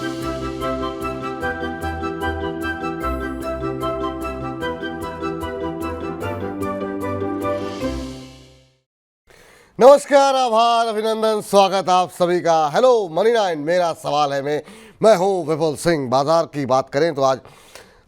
नमस्कार, आभार, अभिनंदन, स्वागत आप सभी का। हेलो मनी 9, मेरा सवाल है मैं हूं विपुल सिंह। बाजार की बात करें तो आज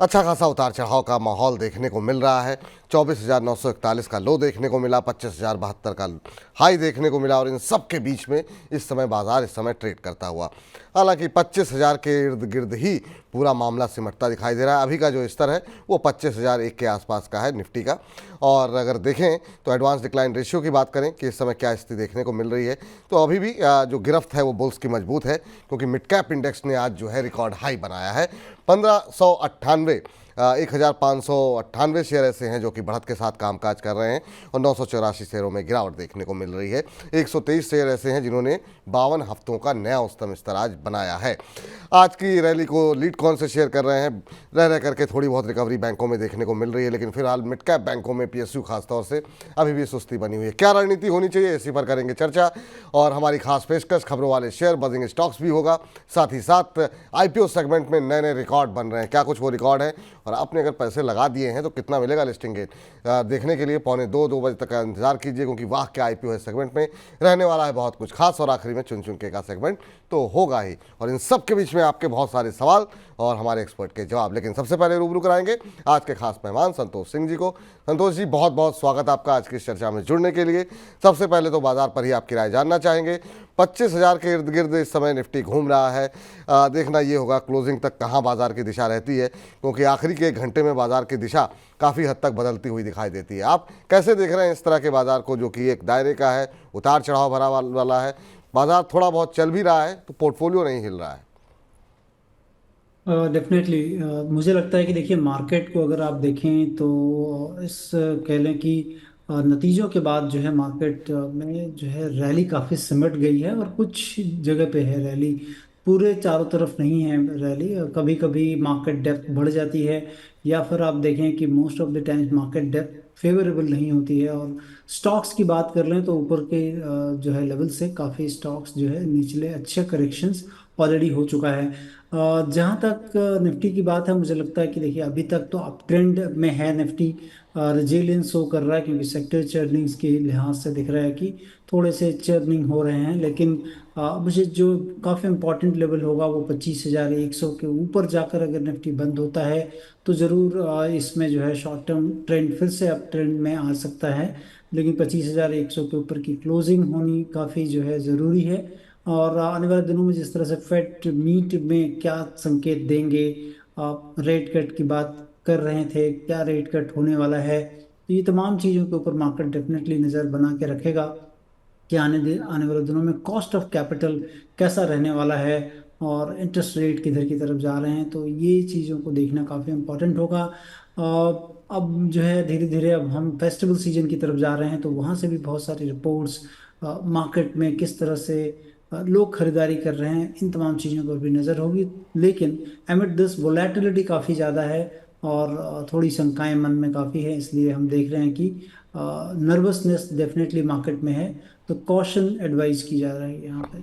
अच्छा खासा उतार चढ़ाव का माहौल देखने को मिल रहा है। 24,941 का लो देखने को मिला, 25,072 का हाई देखने को मिला और इन सब के बीच में इस समय बाजार ट्रेड करता हुआ, हालांकि 25,000 के इर्द गिर्द ही पूरा मामला सिमटता दिखाई दे रहा है। अभी का जो स्तर है वो 25,001 के आसपास का है निफ्टी का। और अगर देखें तो एडवांस डिक्लाइन रेशियो की बात करें कि इस समय क्या स्थिति देखने को मिल रही है, तो अभी भी जो गिरफ्त है वो बुल्स की मजबूत है, क्योंकि मिड कैप इंडेक्स ने आज रिकॉर्ड हाई बनाया है। 1,598 शेयर ऐसे हैं जो कि बढ़त के साथ कामकाज कर रहे हैं और 984 शेयरों में गिरावट देखने को मिल रही है। 123 शेयर ऐसे हैं जिन्होंने 52 हफ्तों का नया उच्चतम स्तर आज बनाया है। आज की रैली को लीड कौन से शेयर कर रहे हैं? रह करके थोड़ी बहुत रिकवरी बैंकों में देखने को मिल रही है, लेकिन फिलहाल मिड कैप बैंकों में पीएसयू खासतौर से अभी भी सुस्ती बनी हुई है। क्या रणनीति होनी चाहिए, इसी पर करेंगे चर्चा। और हमारी खास पेशकश खबरों वाले शेयर बजिंग स्टॉक्स भी होगा। साथ ही साथ आईपीओ सेगमेंट में नए नए रिकॉर्ड बन रहे हैं। क्या कुछ वो रिकॉर्ड है और आपने अगर पैसे लगा दिए हैं तो कितना मिलेगा लिस्टिंग गेट, देखने के लिए 2 बजे तक का इंतजार कीजिए, क्योंकि वाह क्या आईपीओ है सेगमेंट में रहने वाला है बहुत कुछ खास। और आखिरी में चुन के का सेगमेंट तो होगा ही, और इन सब के बीच में आपके बहुत सारे सवाल और हमारे एक्सपर्ट के जवाब। लेकिन सबसे पहले रूबरू कराएंगे आज के खास मेहमान संतोष सिंह जी को। संतोष जी, बहुत बहुत स्वागत आपका आज की इस चर्चा में जुड़ने के लिए। सबसे पहले तो बाजार पर ही आपकी राय जानना चाहेंगे। 25,000 के इर्द गिर्द इस समय निफ्टी घूम रहा है। देखना ये होगा क्लोजिंग तक कहाँ बाजार की दिशा रहती है, क्योंकि आखिरी के 1 घंटे में बाजार की दिशा काफ़ी हद तक बदलती हुई दिखाई देती है। आप कैसे देख रहे हैं इस तरह के बाजार को, जो कि एक दायरे का है, उतार चढ़ाव भरा वाला है, बाजार थोड़ा बहुत चल भी रहा है तो पोर्टफोलियो नहीं हिल रहा है? डेफिनेटली मुझे लगता है कि देखिए, मार्केट को अगर आप देखें तो इस कह लें कि नतीजों के बाद जो है मार्केट में जो है रैली काफ़ी सिमट गई है, और कुछ जगह पे है रैली, पूरे चारों तरफ नहीं है रैली। कभी कभी मार्केट डेप्थ बढ़ जाती है, या फिर आप देखें कि most of the times market depth favourable नहीं होती है। और स्टॉक्स की बात कर लें तो ऊपर के जो है लेवल से काफ़ी स्टॉक्स जो है निचले अच्छे करेक्शंस ऑलरेडी हो चुका है। जहाँ तक निफ्टी की बात है, मुझे लगता है कि देखिए अभी तक तो अप ट्रेंड में है निफ्टी। रिजिलियंस शो कर रहा है, क्योंकि सेक्टर चर्निंग्स के लिहाज से दिख रहा है कि थोड़े से चर्निंग हो रहे हैं। लेकिन मुझे जो काफ़ी इंपॉर्टेंट लेवल होगा वो 25,100 के ऊपर जाकर अगर निफ्टी बंद होता है तो ज़रूर इसमें जो है शॉर्ट टर्म ट्रेंड फिर से अप ट्रेंड में आ सकता है। लेकिन 25,100 के ऊपर की क्लोजिंग होनी काफ़ी जो है ज़रूरी है। और आने वाले दिनों में जिस तरह से फेड मीट में क्या संकेत देंगे, आप रेट कट की बात कर रहे थे, क्या रेट कट होने वाला है, तो ये तमाम चीज़ों के ऊपर मार्केट डेफिनेटली नज़र बना के रखेगा कि आने वाले दिनों में कॉस्ट ऑफ कैपिटल कैसा रहने वाला है और इंटरेस्ट रेट किधर की तरफ जा रहे हैं। तो ये चीज़ों को देखना काफ़ी इम्पोर्टेंट होगा। अब जो है धीरे धीरे अब हम फेस्टिवल सीजन की तरफ जा रहे हैं, तो वहाँ से भी बहुत सारी रिपोर्ट्स मार्केट में किस तरह से लोग खरीदारी कर रहे हैं, इन तमाम चीज़ों पर भी नज़र होगी। लेकिन एमिड दिस वोलेटिलिटी काफ़ी ज़्यादा है और थोड़ी शंकाएं मन में काफ़ी है, इसलिए हम देख रहे हैं कि नर्वसनेस डेफिनेटली मार्केट में है। तो कॉशन एडवाइस की जा रही है यहाँ पे।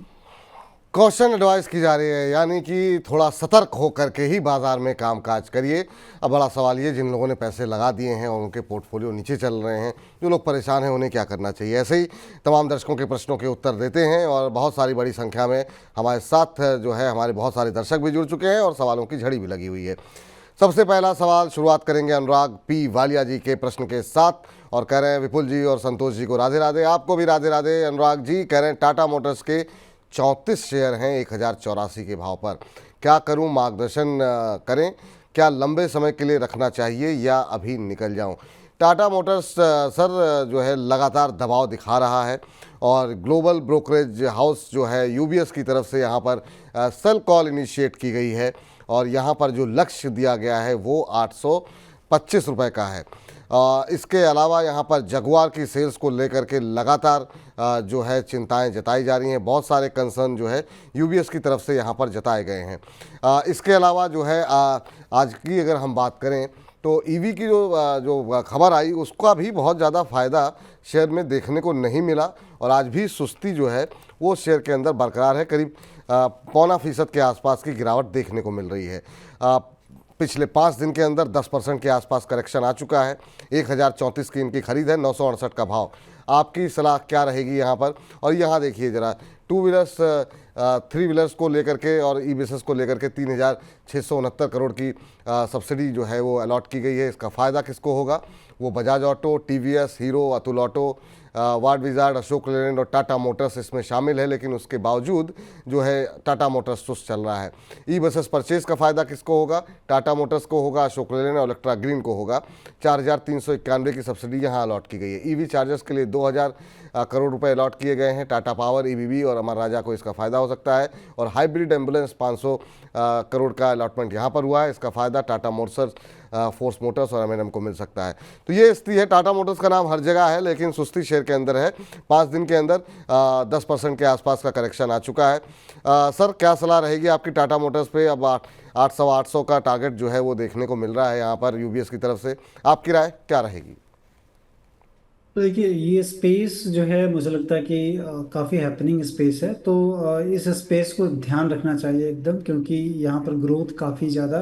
क्वेश्चन एडवाइस की जा रही है, यानी कि थोड़ा सतर्क होकर के ही बाजार में कामकाज करिए। अब बड़ा सवाल ये, जिन लोगों ने पैसे लगा दिए हैं और उनके पोर्टफोलियो नीचे चल रहे हैं, जो लोग परेशान हैं, उन्हें क्या करना चाहिए? ऐसे ही तमाम दर्शकों के प्रश्नों के उत्तर देते हैं और बहुत सारी बड़ी संख्या में हमारे साथ जो है हमारे बहुत सारे दर्शक भी जुड़ चुके हैं और सवालों की झड़ी भी लगी हुई है। सबसे पहला सवाल शुरुआत करेंगे अनुराग पी वालिया जी के प्रश्न के साथ, और कह रहे हैं विपुल जी और संतोष जी को राधे राधे। आपको भी राधे राधे। अनुराग जी कह रहे हैं टाटा मोटर्स के 34 शेयर हैं 1,084 के भाव पर, क्या करूं, मार्गदर्शन करें। क्या लंबे समय के लिए रखना चाहिए या अभी निकल जाऊं? टाटा मोटर्स सर जो है लगातार दबाव दिखा रहा है और ग्लोबल ब्रोकरेज हाउस जो है यूबीएस की तरफ से यहाँ पर सेल कॉल इनिशिएट की गई है और यहाँ पर जो लक्ष्य दिया गया है वो 825 रुपये का है। इसके अलावा यहाँ पर जगुआर की सेल्स को लेकर के लगातार जो है चिंताएं जताई जा रही हैं। बहुत सारे कंसर्न जो है यूबीएस की तरफ से यहाँ पर जताए गए हैं। इसके अलावा जो है आज की अगर हम बात करें तो ईवी की जो खबर आई उसका भी बहुत ज़्यादा फ़ायदा शेयर में देखने को नहीं मिला और आज भी सुस्ती जो है वो शेयर के अंदर बरकरार है। करीब 0.25% के आसपास की गिरावट देखने को मिल रही है। पिछले 5 दिन के अंदर 10% के आसपास करेक्शन आ चुका है। 1034 की इनकी खरीद है, 968 का भाव। आपकी सलाह क्या रहेगी यहाँ पर? और यहाँ देखिए ज़रा, टू व्हीलर्स, थ्री व्हीलर्स को लेकर के और ई बसेस को लेकर के 3,669 करोड़ की सब्सिडी जो है वो अलॉट की गई है। इसका फ़ायदा किसको होगा? वो Bajaj auto, TVS, hero, Atul auto, ward wizard, Ashok Leyland और टाटा मोटर्स इसमें शामिल है। लेकिन उसके बावजूद जो है टाटा मोटर्स सुस्त चल रहा है। ई बसेस परचेज का फ़ायदा किसको होगा? टाटा मोटर्स को होगा, अशोक लेलैंड और इलेक्ट्रा ग्रीन को होगा। 4,391 की सब्सिडी यहाँ अलॉट की गई है। ईवी चार्जर्स के लिए 2,000 करोड़ रुपए अलॉट किए गए हैं। टाटा पावर, ईबीबी और अमर राजा को इसका फ़ायदा हो सकता है। और हाइब्रिड एम्बुलेंस 500 करोड़ का अलॉटमेंट यहाँ पर हुआ है। इसका फ़ायदा टाटा मोटर्स, फोर्स मोटर्स और एम को मिल सकता है। तो ये स्थिति है। टाटा मोटर्स का नाम हर जगह है, लेकिन सुस्ती शेयर के अंदर है। 5 दिन के अंदर 10% के आसपास का करेक्शन आ चुका है। सर, क्या सलाह रहेगी आपकी टाटा मोटर्स पे? अब 800 का टारगेट जो है वो देखने को मिल रहा है यहाँ पर यूबीएस की तरफ से। आपकी राय क्या रहेगी? तो देखिए, ये स्पेस जो है मुझे लगता है कि काफ़ी हैपनिंग स्पेस है। तो इस स्पेस को ध्यान रखना चाहिए एकदम, क्योंकि यहाँ पर ग्रोथ काफ़ी ज़्यादा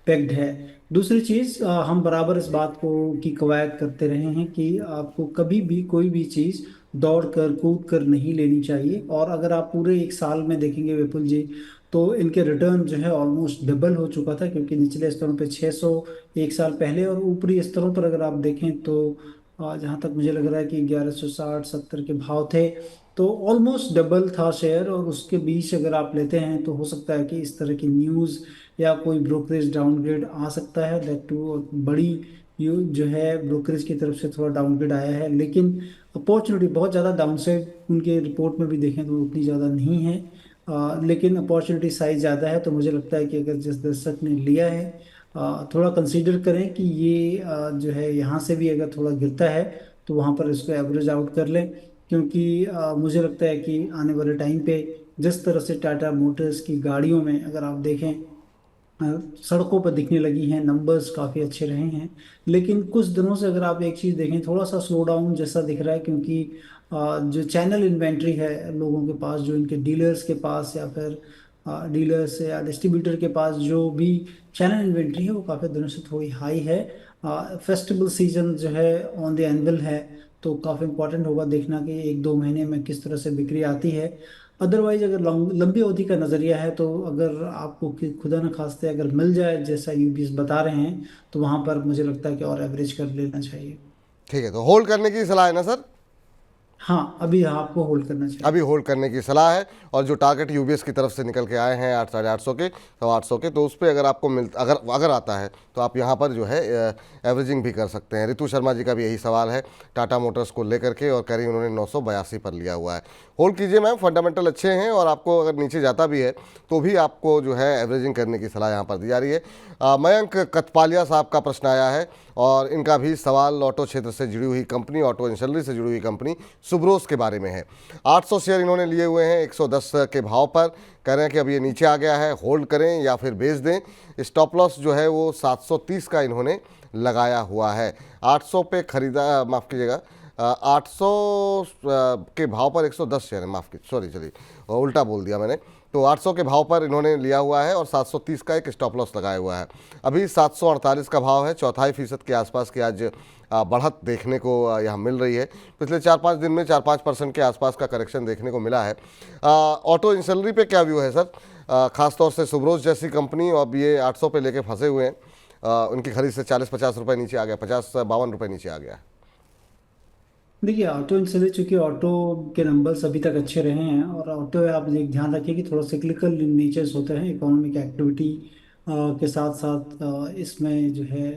पैक्ड है। दूसरी चीज़, हम बराबर इस बात को की कवायद करते रहे हैं कि आपको कभी भी कोई भी चीज़ दौड़ कर कूद कर नहीं लेनी चाहिए। और अगर आप पूरे एक साल में देखेंगे विपुल जी, तो इनके रिटर्न जो है ऑलमोस्ट डबल हो चुका था। क्योंकि निचले स्तरों पे 600 एक साल पहले, और ऊपरी स्तरों पर अगर आप देखें तो जहाँ तक मुझे लग रहा है कि 1160-70 के भाव थे। तो ऑलमोस्ट डबल था शेयर। और उसके बीच अगर आप लेते हैं तो हो सकता है कि इस तरह की न्यूज़ या कोई ब्रोकरेज डाउनग्रेड आ सकता है, दैट टू। और बड़ी जो है ब्रोकरेज की तरफ से थोड़ा डाउनग्रेड आया है। लेकिन अपॉर्चुनिटी बहुत ज़्यादा डाउनसाइड उनके रिपोर्ट में भी देखें तो उतनी ज़्यादा नहीं है। लेकिन अपॉर्चुनिटी साइज ज़्यादा है। तो मुझे लगता है कि अगर जिस दर्शक ने लिया है, थोड़ा कंसीडर करें कि ये जो है यहाँ से भी अगर थोड़ा गिरता है तो वहाँ पर इसको एवरेज आउट कर लें। क्योंकि मुझे लगता है कि आने वाले टाइम पे जिस तरह से टाटा मोटर्स की गाड़ियों में अगर आप देखें, अ, सड़कों पर दिखने लगी हैं, नंबर्स काफ़ी अच्छे रहे हैं। लेकिन कुछ दिनों से अगर आप एक चीज़ देखें, थोड़ा सा स्लो डाउन जैसा दिख रहा है। क्योंकि जो चैनल इन्वेंट्री है लोगों के पास, जो इनके डीलर्स के पास या फिर डीलर्स या डिस्ट्रीब्यूटर के पास जो भी चैनल इन्वेंट्री है, वो काफ़ी दिनों से थोड़ी हाई है। फेस्टिवल सीजन जो है ऑन द एनवल है। तो काफ़ी इंपॉर्टेंट होगा देखना कि 1-2 महीने में किस तरह से बिक्री आती है। अदरवाइज अगर लंबी अवधि का नज़रिया है, तो अगर आपको खुदा न खास्ते अगर मिल जाए जैसा यूबीएस बता रहे हैं, तो वहां पर मुझे लगता है कि और एवरेज कर लेना चाहिए। ठीक है, तो होल्ड करने की सलाह है ना सर? हाँ, अभी आपको होल्ड करना अभी चाहिए। होल्ड करने की सलाह है। और जो टारगेट यूबीएस की तरफ से निकल के आए हैं 800 के, 800 के, तो उस पर अगर आपको अगर अगर आता है तो आप यहाँ पर जो है एवरेजिंग भी कर सकते हैं। रितु शर्मा जी का भी यही सवाल है टाटा मोटर्स को लेकर के, और कह रही उन्होंने 982 पर लिया हुआ है। होल्ड कीजिए मैम, फंडामेंटल अच्छे हैं। और आपको अगर नीचे जाता भी है तो भी आपको जो है एवरेजिंग करने की सलाह यहाँ पर दी जा रही है। मयंक कथपालिया साहब का प्रश्न आया है, और इनका भी सवाल ऑटो क्षेत्र से जुड़ी हुई कंपनी, ऑटो इंडस्ट्री से जुड़ी हुई कंपनी सुब्रोस के बारे में है। 800 शेयर इन्होंने लिए हुए हैं 110 के भाव पर। कह रहे हैं कि अब ये नीचे आ गया है, होल्ड करें या फिर बेच दें। स्टॉप लॉस जो है वो 730 का इन्होंने लगाया हुआ है। 800 पे खरीदा, माफ़ कीजिएगा, 800 के भाव पर 110 शेयर है, माफ़ कीजिए, सॉरी, चलिए उल्टा बोल दिया मैंने। तो 800 के भाव पर इन्होंने लिया हुआ है और 730 का एक स्टॉप लॉस लगाया हुआ है। अभी 748 का भाव है। 4.25% के आसपास की आज बढ़त देखने को यहाँ मिल रही है। पिछले 4-5 दिन में 4-5% के आसपास का करेक्शन देखने को मिला है। ऑटो इंसलरी पे क्या व्यू है सर? खासतौर से सुब्रोस जैसी कंपनी, अब ये 800 पे लेके फंसे हुए हैं। उनकी खरीद से 40-50 रुपये नीचे आ गया, 50-52 रुपये नीचे आ गया। देखिए, ऑटो इंडस्ट्री चूंकि ऑटो के नंबर्स अभी तक अच्छे रहे हैं, और ऑटो आप एक ध्यान रखिए कि थोड़ा सिक्लिकल नेचर्स होते हैं इकोनॉमिक एक्टिविटी के साथ साथ। इसमें जो है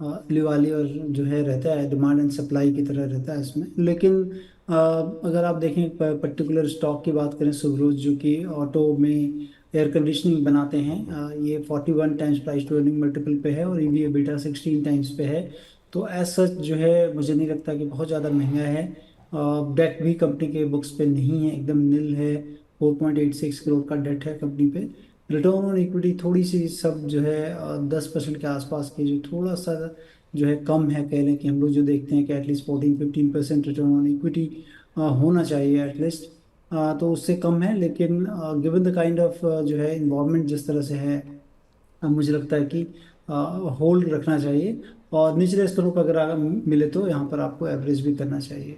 लिवाली और जो है रहता है, डिमांड एंड सप्लाई की तरह रहता है इसमें। लेकिन अगर आप देखें पर्टिकुलर स्टॉक की बात करें, सुब्रोज जो कि ऑटो में एयर कंडीशनिंग बनाते हैं, ये 41 times price to earning multiple पे है, और ईवी एबिटा 16 टाइम्स पे है। तो एज सच जो है मुझे नहीं लगता कि बहुत ज़्यादा महंगा है। डेट भी कंपनी के बुक्स पे नहीं है, एकदम नील है। 4.86 करोड़ का डेट है कंपनी पे। रिटर्न ऑन इक्विटी थोड़ी सी सब जो है 10% के आसपास की, जो थोड़ा सा जो है कम है। कह लें कि हम लोग जो देखते हैं कि एटलीस्ट 14-15% रिटर्न ऑन इक्विटी होना चाहिए एटलीस्ट। तो उससे कम है, लेकिन गिवन द काइंड ऑफ जो है इन्वायरमेंट जिस तरह से है, मुझे लगता है कि होल्ड रखना चाहिए। और निचले स्तरों पर अगर मिले तो यहाँ पर आपको एवरेज भी करना चाहिए।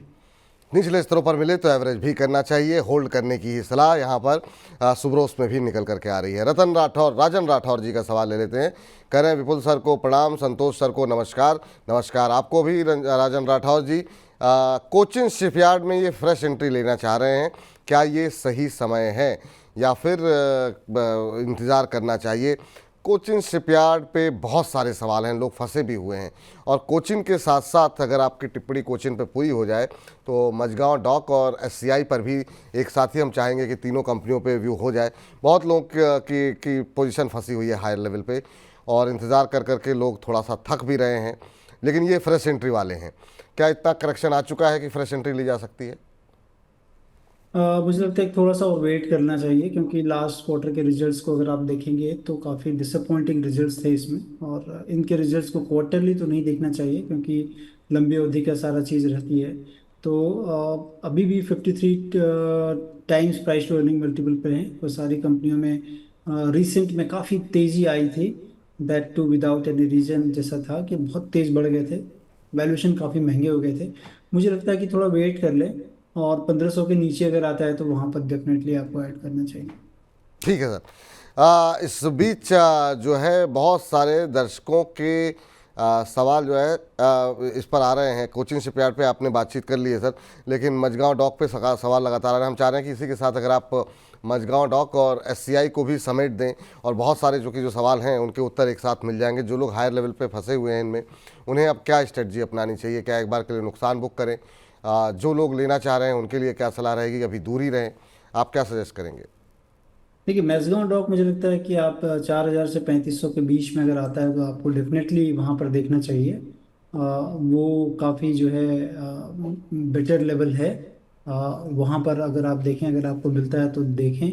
निचले स्तरों पर मिले तो एवरेज भी करना चाहिए, होल्ड करने की ही सलाह यहाँ पर सुब्रोस में भी निकल करके आ रही है। राजन राठौर जी का सवाल ले लेते हैं। कह रहे हैं विपुल सर को प्रणाम, संतोष सर को नमस्कार। नमस्कार आपको भी राजन राठौर जी। कोचिन शिपयार्ड में ये फ्रेश एंट्री लेना चाह रहे हैं, क्या ये सही समय है या फिर इंतज़ार करना चाहिए? कोचिन शिपयार्ड पे बहुत सारे सवाल हैं, लोग फंसे भी हुए हैं। और कोचिन के साथ साथ अगर आपकी टिप्पणी कोचिन पे पूरी हो जाए तो मझगांव डॉक और एससीआई पर भी एक साथ ही हम चाहेंगे कि तीनों कंपनियों पे व्यू हो जाए। बहुत लोग की पोजीशन फंसी हुई है हायर लेवल पे, और इंतज़ार कर करके लोग थोड़ा सा थक भी रहे हैं। लेकिन ये फ्रेश एंट्री वाले हैं, क्या इतना करेक्शन आ चुका है कि फ्रेश एंट्री ली जा सकती है? मुझे लगता है कि थोड़ा सा और वेट करना चाहिए, क्योंकि लास्ट क्वार्टर के रिजल्ट्स को अगर आप देखेंगे तो काफ़ी डिसअपॉइंटिंग रिजल्ट्स थे इसमें। और इनके रिजल्ट्स को क्वार्टरली तो नहीं देखना चाहिए, क्योंकि लंबी अवधि का सारा चीज़ रहती है। तो अभी भी 53 times price to earning multiple पे हैं वो सारी कंपनियों में। रिसेंट में काफ़ी तेज़ी आई थी, that too without any reason, जैसा था कि बहुत तेज़ बढ़ गए थे, वैल्यूएशन काफ़ी महंगे हो गए थे। मुझे लगता है कि थोड़ा वेट कर लें, और 1500 के नीचे अगर आता है तो वहां पर डेफिनेटली आपको ऐड करना चाहिए। ठीक है सर। इस बीच जो है बहुत सारे दर्शकों के सवाल जो है इस पर आ रहे हैं। कोचिंग शिपयार्ड पे आपने बातचीत कर ली है सर, लेकिन मझगांव डॉक पे सवाल लगातार आ रहे हैं। हम चाह रहे हैं कि इसी के साथ अगर आप मझगांव डॉक और एससीआई को भी समेट दें, और बहुत सारे जो सवाल हैं उनके उत्तर एक साथ मिल जाएंगे। जो लोग हायर लेवल पे फंसे हुए हैं इनमें, उन्हें अब क्या स्ट्रेटजी अपनानी चाहिए? क्या एक बार के लिए नुकसान बुक करें? जो लोग लेना चाह रहे हैं उनके लिए क्या सलाह रहेगी? अभी दूरी रहें? आप क्या सजेस्ट करेंगे? देखिए, मैक्सिमम डॉक मुझे लगता है कि आप 4000 से 3500 के बीच में अगर आता है तो आपको डेफिनेटली वहां पर देखना चाहिए। वो काफ़ी जो है बेटर लेवल है। वहां पर अगर आप देखें, अगर आपको मिलता है तो देखें।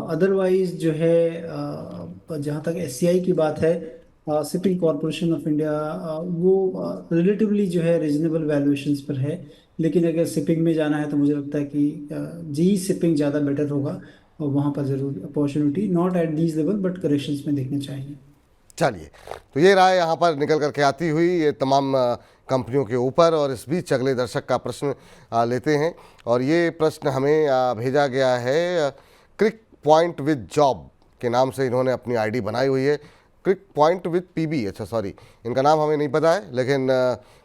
अदरवाइज जो है, जहाँ तक एससीआई की बात है, शिपिंग कॉरपोरेशन ऑफ इंडिया, वो रिलेटिवली जो है रिजनेबल वैल्यूएशंस पर है। लेकिन अगर शिपिंग में जाना है तो मुझे लगता है कि जी शिपिंग ज़्यादा बेटर होगा, और वहाँ पर ज़रूर opportunity not at these level but corrections में देखने चाहिए। चलिए, तो ये राय यहाँ पर निकल करके आती हुई ये तमाम कंपनियों के ऊपर। और इस बीच अगले दर्शक का प्रश्न लेते हैं, और ये प्रश्न हमें भेजा गया है क्रिक पॉइंट विद जॉब के नाम से। इन्होंने अपनी आईडी बनाई हुई है, क्रिक पॉइंट विद पीबी। अच्छा सॉरी, इनका नाम हमें नहीं पता है, लेकिन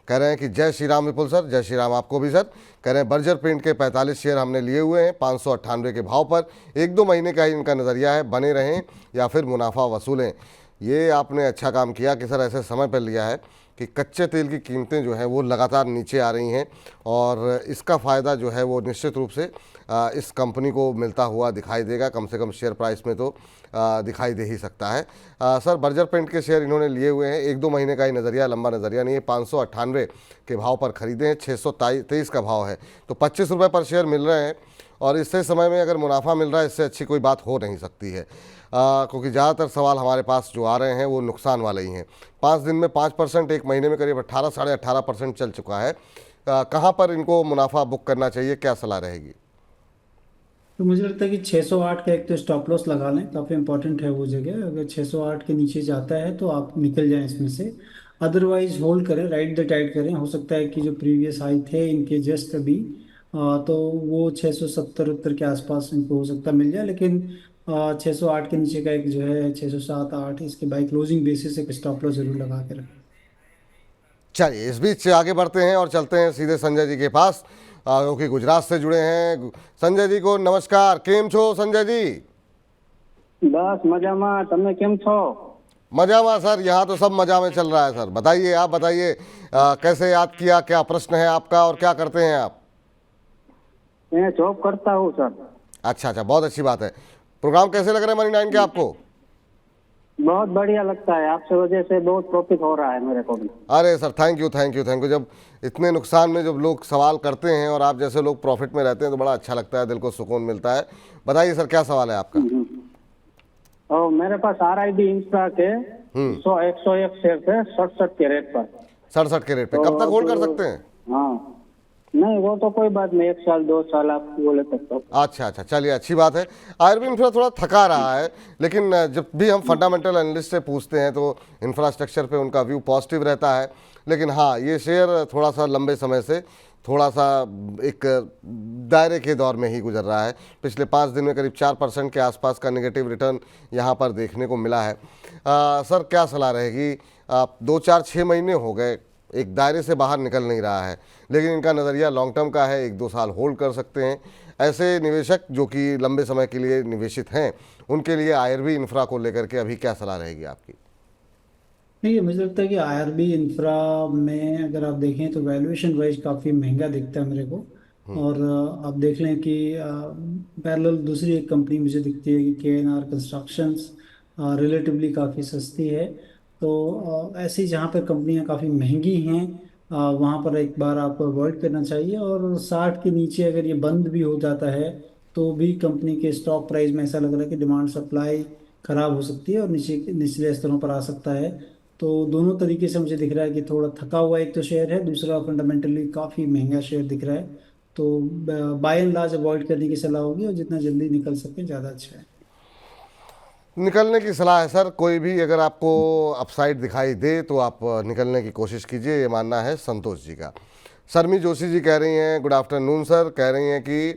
कह रहे हैं कि जय श्री राम विपुल सर। जय श्री राम आपको भी सर। कह रहे हैं बर्जर पेंट के 45 शेयर हमने लिए हुए हैं 598 के भाव पर। 1-2 महीने का ही इनका नज़रिया है, बने रहें या फिर मुनाफा वसूलें। ये आपने अच्छा काम किया कि सर ऐसे समय पर लिया है कि कच्चे तेल की कीमतें जो हैं वो लगातार नीचे आ रही हैं, और इसका फ़ायदा जो है वो निश्चित रूप से इस कंपनी को मिलता हुआ दिखाई देगा। कम से कम शेयर प्राइस में तो दिखाई दे ही सकता है। सर बर्जर पेंट के शेयर इन्होंने लिए हुए हैं, 1-2 महीने का ही नज़रिया, लंबा नज़रिया नहीं है। 598 के भाव पर ख़रीदे हैं, 623 का भाव है, तो 25 रुपये पर शेयर मिल रहे हैं। और इससे समय में अगर मुनाफा मिल रहा है, इससे अच्छी कोई बात हो नहीं सकती है। क्योंकि ज़्यादातर सवाल हमारे पास जो आ रहे हैं वो नुकसान वाले ही हैं। 5 दिन में 5%, 1 महीने में करीब 18 साढ़े 18% चल चुका है। कहाँ पर इनको मुनाफा बुक करना चाहिए, क्या सलाह रहेगी? तो मुझे लगता है कि 608 का एक तो स्टॉप लॉस लगा लें, काफ़ी इंपॉर्टेंट है वो जगह। अगर 608 के नीचे जाता है तो आप निकल जाएं इसमें से। अदरवाइज होल्ड करें, राइड द टाइड करें। हो सकता है कि जो प्रीवियस हाई थे इनके जस्ट अभी, तो वो 670 के आसपास इनको हो सकता है मिल जाए। लेकिन 608 के नीचे का एक जो है 607 8, इसके बाई क्लोजिंग बेसिस एक स्टॉप लॉस जरूर लगा के रखें। चलिए, इस बीच आगे बढ़ते हैं और चलते हैं सीधे संजय जी के पास, क्योंकि गुजरात से जुड़े हैं। संजय जी को नमस्कार। केम छो संजय जी? बस मजामा, તમે કેમ છો? मजा में सर, यहाँ तो सब मजा में चल रहा है सर। बताइए, आप बताइए कैसे याद किया, क्या प्रश्न है आपका और क्या करते हैं आप? मैं जॉब करता हूँ सर। अच्छा अच्छा, बहुत अच्छी बात है। प्रोग्राम कैसे लग रहे हैं मनी 9 के आपको? बहुत बढ़िया लगता है, आपसे वजह से बहुत प्रॉफिट हो रहा है मेरे को भी। अरे sir, thank you thank you thank you. जब इतने नुकसान में जब लोग सवाल करते हैं और आप जैसे लोग प्रॉफिट में रहते हैं तो बड़ा अच्छा लगता है, दिल को सुकून मिलता है। बताइए सर, क्या सवाल है आपका? और मेरे पास RIB इंफ्रा के 101 शेयर थे 67 के रेट पर। 67 के रेट पे कब तक होल्ड कर सकते हैं? हाँ, नहीं, वो तो कोई बात नहीं, 1 साल 2 साल आप बोले तब तो। अच्छा अच्छा, चलिए अच्छी बात है। आईआरबी इंफ्रा थोड़ा थका रहा है, लेकिन जब भी हम फंडामेंटल एनालिस्ट से पूछते हैं तो इंफ्रास्ट्रक्चर पे उनका व्यू पॉजिटिव रहता है। लेकिन हाँ, ये शेयर थोड़ा सा लंबे समय से थोड़ा सा एक दायरे के दौर में ही गुजर रहा है। पिछले 5 दिन में करीब 4% के आसपास का नेगेटिव रिटर्न यहाँ पर देखने को मिला है। सर, क्या सलाह रहेगी? 2 4 6 महीने हो गए, एक दायरे से बाहर निकल नहीं रहा है, लेकिन इनका नज़रिया लॉन्ग टर्म का है, 1 2 साल होल्ड कर सकते हैं। ऐसे निवेशक जो कि लंबे समय के लिए निवेशित हैं, उनके लिए आईआरबी इंफ्रा को लेकर के अभी क्या सलाह रहेगी आपकी? देखिए, मुझे लगता है कि आईआरबी इंफ्रा में अगर आप देखें तो वैल्यूएशन वाइज काफ़ी महंगा दिखता है मेरे को। और आप देख लें कि पैरेलल दूसरी एक कंपनी मुझे दिखती है कि केएनआर कंस्ट्रक्शंस रिलेटिवली काफ़ी सस्ती है। तो ऐसी जहाँ पर कंपनियाँ काफ़ी महंगी हैं, वहाँ पर एक बार आपको अवॉइड करना चाहिए। और 60 के नीचे अगर ये बंद भी हो जाता है तो भी कंपनी के स्टॉक प्राइस में ऐसा लग रहा है कि डिमांड सप्लाई खराब हो सकती है और नीचे निचले स्तरों पर आ सकता है। तो दोनों तरीके से मुझे दिख रहा है कि थोड़ा थका हुआ एक तो शेयर है, दूसरा फंडामेंटली काफ़ी महंगा शेयर दिख रहा है। तो बाय एंड लार्ज अवॉइड करने की सलाह होगी और जितना जल्दी निकल सके ज़्यादा अच्छा है। निकलने की सलाह है सर। कोई भी अगर आपको अपसाइड दिखाई दे तो आप निकलने की कोशिश कीजिए, ये मानना है संतोष जी का। शर्मी जोशी जी कह रही हैं, गुड आफ्टरनून सर, कह रही हैं कि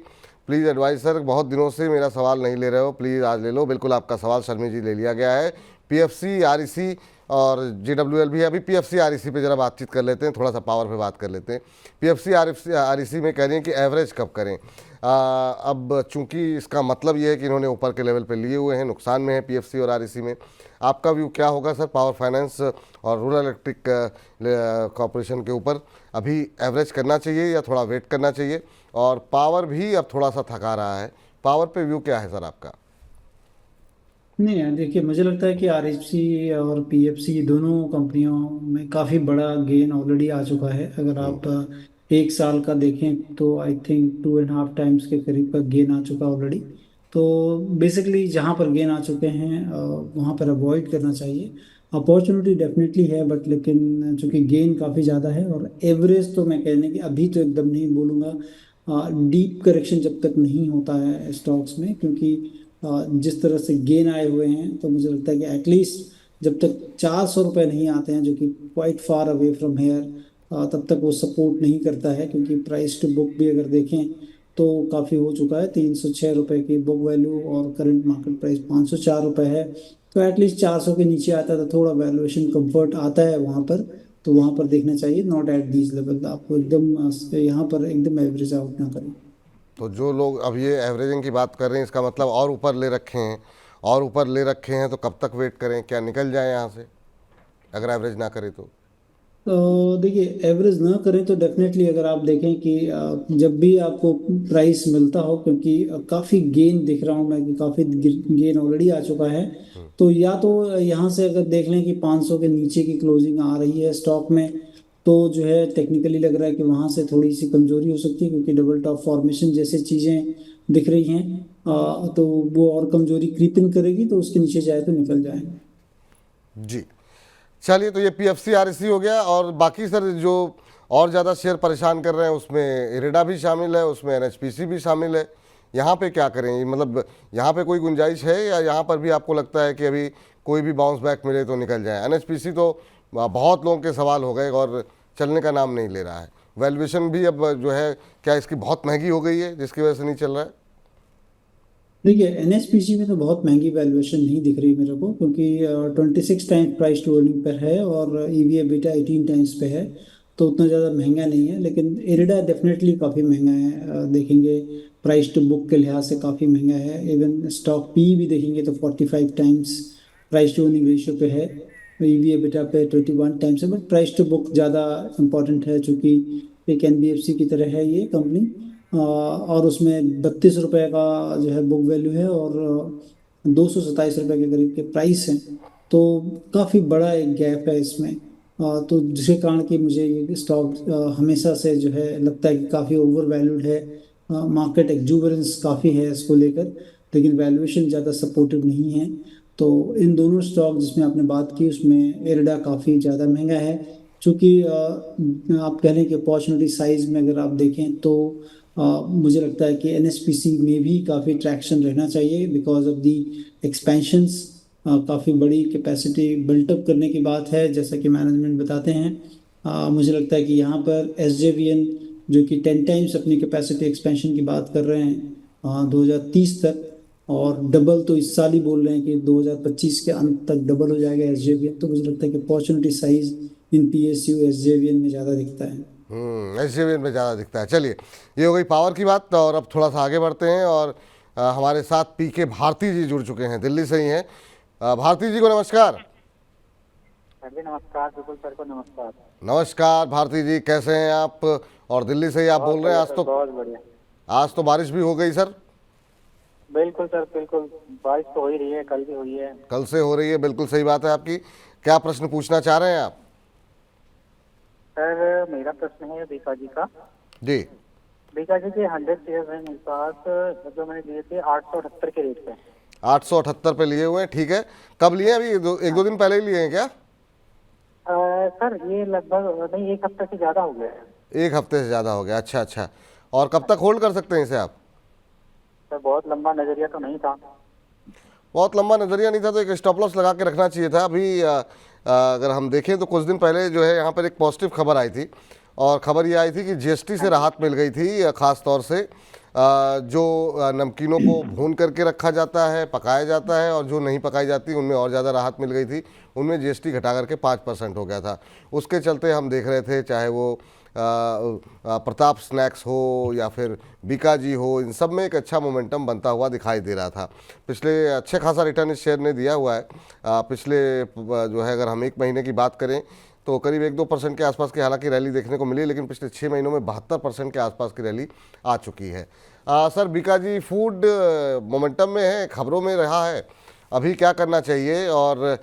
प्लीज़ एडवाइस सर, बहुत दिनों से मेरा सवाल नहीं ले रहे हो, प्लीज़ आज ले लो। बिल्कुल आपका सवाल शर्मी जी ले लिया गया है। पीएफसी, आरईसी और जेडब्ल्यूएल भी है। अभी पीएफसी आरईसी पे ज़रा बातचीत कर लेते हैं, थोड़ा सा पावर पे बात कर लेते हैं। पीएफसी आरईसी में कह रही हैं कि एवरेज कब करें। अब चूंकि इसका मतलब ये है कि इन्होंने ऊपर के लेवल पे लिए हुए हैं, नुकसान में है पीएफसी और आरईसी में। आपका व्यू क्या होगा सर पावर फाइनेंस और रूरल इलेक्ट्रिक कॉरपोरेशन के ऊपर? अभी एवरेज करना चाहिए या थोड़ा वेट करना चाहिए? और पावर भी अब थोड़ा सा थका रहा है, पावर पे व्यू क्या है सर आपका? नहीं यार, देखिए मुझे लगता है कि आरएचसी और पीएफसी दोनों कंपनियों में काफ़ी बड़ा गेन ऑलरेडी आ चुका है। अगर आप एक साल का देखें तो आई थिंक 2.5 टाइम्स के करीब का गेन आ चुका ऑलरेडी। तो बेसिकली जहाँ पर गेन आ चुके हैं वहाँ पर अवॉइड करना चाहिए। अपॉर्चुनिटी डेफिनेटली है, बट लेकिन चूंकि गेन काफ़ी ज़्यादा है और एवरेज तो मैं कहने की अभी तो एकदम नहीं बोलूँगा। डीप करेक्शन जब तक नहीं होता है स्टॉक्स में, क्योंकि जिस तरह से गेन आए हुए हैं तो मुझे लगता है कि एटलीस्ट जब तक 400 रुपये नहीं आते हैं, जो कि quite far away from here, तब तक वो सपोर्ट नहीं करता है। क्योंकि प्राइस टू बुक भी अगर देखें तो काफ़ी हो चुका है, 306 रुपये की बुक वैल्यू और करंट मार्केट प्राइस 504 रुपये है। तो एटलीस्ट 400 के नीचे आता है तो थोड़ा वैल्यूएशन कंफर्ट आता है वहाँ पर। तो वहाँ पर देखना चाहिए, नॉट एट दीज लेवल। आपको एकदम यहाँ पर एकदम एवरेज आउट ना करें। तो जो लोग अब ये एवरेजिंग की बात कर रहे हैं, इसका मतलब और ऊपर ले रखे हैं, और ऊपर ले रखे हैं, तो कब तक वेट करें? क्या निकल जाए यहाँ से अगर एवरेज ना करे तो? तो देखिए, एवरेज ना करें तो डेफिनेटली अगर आप देखें कि जब भी आपको प्राइस मिलता हो, क्योंकि काफ़ी गेन दिख रहा हूँ मैं कि काफ़ी गेन ऑलरेडी आ चुका है। तो या तो यहाँ से अगर देख लें कि 500 के नीचे की क्लोजिंग आ रही है स्टॉक में, तो जो है टेक्निकली लग रहा है कि वहाँ से थोड़ी सी कमजोरी हो सकती है, क्योंकि डबल टॉप फॉर्मेशन जैसे चीज़ें दिख रही हैं। तो वो और कमजोरी क्रीपिंग करेगी, तो उसके नीचे जाए तो निकल जाए। जी, चलिए, तो ये पीएफसी आरईसी हो गया। और बाकी सर जो और ज़्यादा शेयर परेशान कर रहे हैं, उसमें इरेडा भी शामिल है, उसमें एनएचपीसी भी शामिल है। यहाँ पे क्या करें? मतलब यहाँ पे कोई गुंजाइश है, या यहाँ पर भी आपको लगता है कि अभी कोई भी बाउंस बैक मिले तो निकल जाए? एनएचपीसी तो बहुत लोगों के सवाल हो गए और चलने का नाम नहीं ले रहा है। वैल्यूएशन भी अब जो है, क्या इसकी बहुत महंगी हो गई है जिसकी वजह से नहीं चल रहा है? देखिए, एनएचपीसी में तो बहुत महंगी वैल्यूएशन नहीं दिख रही मेरे को, क्योंकि 26 times price to earning per है और ईवी एबिटा 18 टाइम्स पे है। तो उतना ज़्यादा महंगा नहीं है, लेकिन इरिडा डेफिनेटली काफ़ी महंगा है। देखेंगे प्राइस टू बुक के लिहाज से काफ़ी महंगा है। इवन स्टॉक पी भी देखेंगे तो 45 times price to earning ratio पे है। ईवी एबिटा पे 21 टाइम्स है, बट प्राइस टू बुक ज़्यादा इंपॉर्टेंट है, चूँकि एक एनबीएफसी की तरह है ये कंपनी। और उसमें 32 रुपये का जो है बुक वैल्यू है और 227 रुपये के करीब के प्राइस हैं। तो काफ़ी बड़ा एक गैप है इसमें। तो जिसके कारण कि मुझे ये स्टॉक हमेशा से जो है लगता है कि काफ़ी ओवर वैल्यूड है। मार्केट एक्जूबरेंस काफ़ी है इसको लेकर, लेकिन वैल्यूएशन ज़्यादा सपोर्टिव नहीं है। तो इन दोनों स्टॉक जिसमें आपने बात की, उसमें एरिडा काफ़ी ज़्यादा महंगा है। चूंकि आप कह लें कि अपॉर्चुनिटी साइज में अगर आप देखें तो मुझे लगता है कि एनएसपीसी में भी काफ़ी ट्रैक्शन रहना चाहिए बिकॉज ऑफ दी एक्सपेंशंस। काफ़ी बड़ी कैपेसिटी बिल्टअप करने की बात है जैसा कि मैनेजमेंट बताते हैं। मुझे लगता है कि यहाँ पर एसजेवीएन जो कि 10 टाइम्स अपनी कैपेसिटी एक्सपेंशन की बात कर रहे हैं 2030 तक, और डबल तो इस साल ही बोल रहे हैं कि 2025 के अंत तक डबल हो जाएगा एसजेवीएन। तो मुझे लगता है कि opportunity size in PSU SJVN में ज़्यादा दिखता है। एसजेवीएन में ज़्यादा दिखता है। चलिए, ये हो गई पावर की बात। और अब थोड़ा सा आगे बढ़ते हैं और हमारे साथ पीके भारती जी जुड़ चुके हैं, दिल्ली से ही हैं। भारती जी को नमस्कार। सर जी नमस्कार, बिल्कुल सर को नमस्कार। नमस्कार भारती जी, कैसे हैं आप? और दिल्ली से ही आप बोल रहे हैं। बहुत बढ़िया। आज तो बारिश भी हो गई सर। बिल्कुल सर, बिल्कुल बारिश तो हो ही रही है, कल भी हुई है। कल से हो रही है, बिल्कुल सही बात है आपकी। क्या प्रश्न पूछना चाह रहे हैं आप? सर मेरा प्रश्न है बीका जी का। जी। बीका जी के 100 शेयर है मेरे पास, जो मैंने लिए थे 878 के रेट पे। 878 पे लिए हुए हैं, ठीक है। कब लिए हैं? अभी एक दो दिन पहले ही लिए हैं क्या? सर ये लगभग नहीं, एक हफ्ते से ज्यादा हो गया है। एक हफ्ते से ज़्यादा हो गया, अच्छा अच्छा। और कब तक होल्ड कर सकते हैं इसे आप? सर बहुत लंबा नजरिया तो नहीं था। बहुत लंबा नज़रिया नहीं था तो एक स्टॉप लॉस लगा के रखना चाहिए था। अभी अगर हम देखें तो कुछ दिन पहले जो है यहाँ पर एक पॉजिटिव खबर आई थी, और खबर ये आई थी कि जीएसटी से राहत मिल गई थी। ख़ास तौर से जो नमकीनों को भून करके रखा जाता है, पकाया जाता है, और जो नहीं पकाई जाती उनमें और ज़्यादा राहत मिल गई थी। उनमें जीएसटी घटा करके 5% हो गया था। उसके चलते हम देख रहे थे, चाहे वो प्रताप स्नैक्स हो या फिर बीकाजी हो, इन सब में एक अच्छा मोमेंटम बनता हुआ दिखाई दे रहा था। पिछले अच्छे खासा रिटर्न इस शेयर ने दिया हुआ है। पिछले जो है अगर हम एक महीने की बात करें तो करीब 1-2% के आसपास की हालांकि रैली देखने को मिली, लेकिन पिछले 6 महीनों में 72% के आसपास की रैली आ चुकी है। सर, बीकाजी फूड मोमेंटम में है, खबरों में रहा है, अभी क्या करना चाहिए? और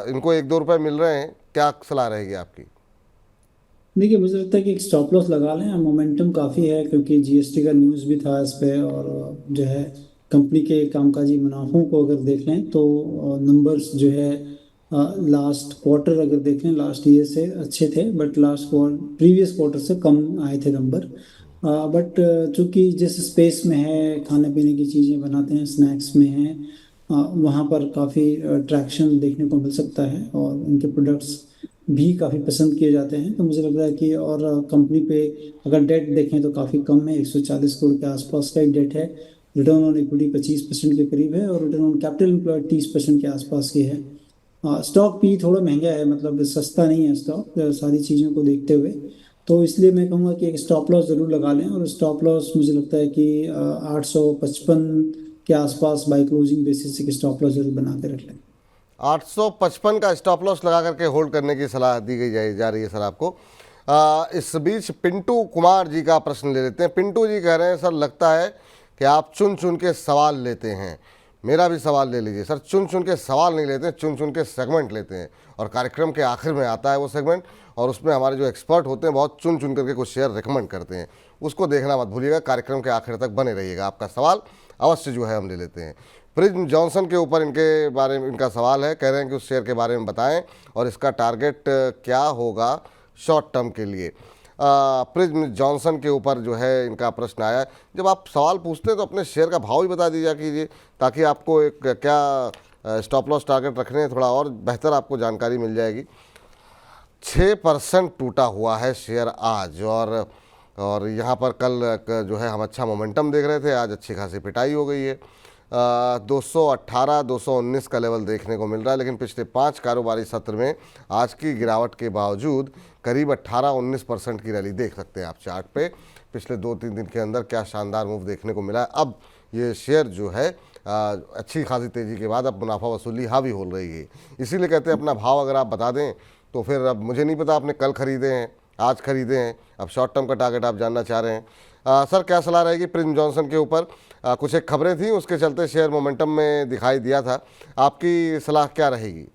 इनको 1-2 रुपये मिल रहे हैं, क्या सलाह रहेगी आपकी? देखिए, मुझे लगता है कि एक स्टॉप लॉस लगा लें। मोमेंटम काफ़ी है क्योंकि जीएसटी का न्यूज़ भी था इस पे, और जो है कंपनी के कामकाजी मुनाफों को अगर देख लें तो नंबर्स जो है लास्ट क्वार्टर अगर देख लें लास्ट ईयर से अच्छे थे, बट लास्ट प्रीवियस क्वार्टर से कम आए थे नंबर। बट चूंकि जिस स्पेस में है, खाने पीने की चीज़ें बनाते हैं, स्नैक्स में है, वहाँ पर काफ़ी ट्रैक्शन देखने को मिल सकता है और उनके प्रोडक्ट्स भी काफ़ी पसंद किए जाते हैं। तो मुझे लग रहा है कि, और कंपनी पे अगर डेट देखें तो काफ़ी कम है, 140 करोड़ के आसपास का एक डेट है। रिटर्न ऑन इक्विटी 25% के करीब है, और रिटर्न ऑन कैपिटल एम्प्लॉयड 30% के आसपास की है। स्टॉक भी थोड़ा महंगा है, मतलब सस्ता नहीं है स्टॉक सारी चीज़ों को देखते हुए। तो इसलिए मैं कहूँगा कि एक स्टॉप लॉस ज़रूर लगा लें, और स्टॉप लॉस मुझे लगता है कि 855 के आसपास बाई क्लोजिंग बेसिस एक स्टॉप लॉस जरूर बना के रख लें। 855 का स्टॉप लॉस लगा करके होल्ड करने की सलाह दी गई जा रही है सर आपको। इस बीच पिंटू कुमार जी का प्रश्न ले लेते हैं। पिंटू जी कह रहे हैं, सर लगता है कि आप चुन चुन के सवाल लेते हैं। मेरा भी सवाल ले लीजिए सर। चुन चुन के सवाल नहीं लेते हैं, चुन चुन के सेगमेंट लेते हैं, और कार्यक्रम के आखिर में आता है वो सेगमेंट, और उसमें हमारे जो एक्सपर्ट होते हैं बहुत चुन चुन करके कुछ शेयर रिकमेंड करते हैं। उसको देखना मत भूलिएगा, कार्यक्रम के आखिर तक बने रहिएगा। आपका सवाल अवश्य जो है हम ले लेते हैं। प्रिज्म जॉनसन के ऊपर इनके बारे में इनका सवाल है, कह रहे हैं कि उस शेयर के बारे में बताएं और इसका टारगेट क्या होगा शॉर्ट टर्म के लिए। प्रिज्म जॉनसन के ऊपर जो है इनका प्रश्न आया है। जब आप सवाल पूछते हैं तो अपने शेयर का भाव भी बता दीजिए कीजिए, ताकि आपको एक क्या स्टॉप लॉस टारगेट रखने थोड़ा और बेहतर आपको जानकारी मिल जाएगी। 6% टूटा हुआ है शेयर आज, और यहाँ पर कल जो है हम अच्छा मोमेंटम देख रहे थे, आज अच्छी खासी पिटाई हो गई है। 218-219 का लेवल देखने को मिल रहा है, लेकिन पिछले 5 कारोबारी सत्र में आज की गिरावट के बावजूद करीब 18-19% की रैली देख सकते हैं आप चार्ट पे। पिछले 2-3 दिन के अंदर क्या शानदार मूव देखने को मिला है। अब ये शेयर जो है अच्छी खासी तेज़ी के बाद अब मुनाफा वसूली हावी हो रही है। इसीलिए कहते हैं अपना भाव अगर आप बता दें तो फिर, अब मुझे नहीं पता आपने कल खरीदे हैं, आज खरीदे हैं, अब शॉर्ट टर्म का टारगेट आप जानना चाह रहे हैं। सर, क्या सलाह रहेगी प्रिज्म जॉनसन के ऊपर? कुछ एक खबरें थी, उसके चलते शेयर मोमेंटम में दिखाई दिया था, आपकी सलाह क्या रहेगी?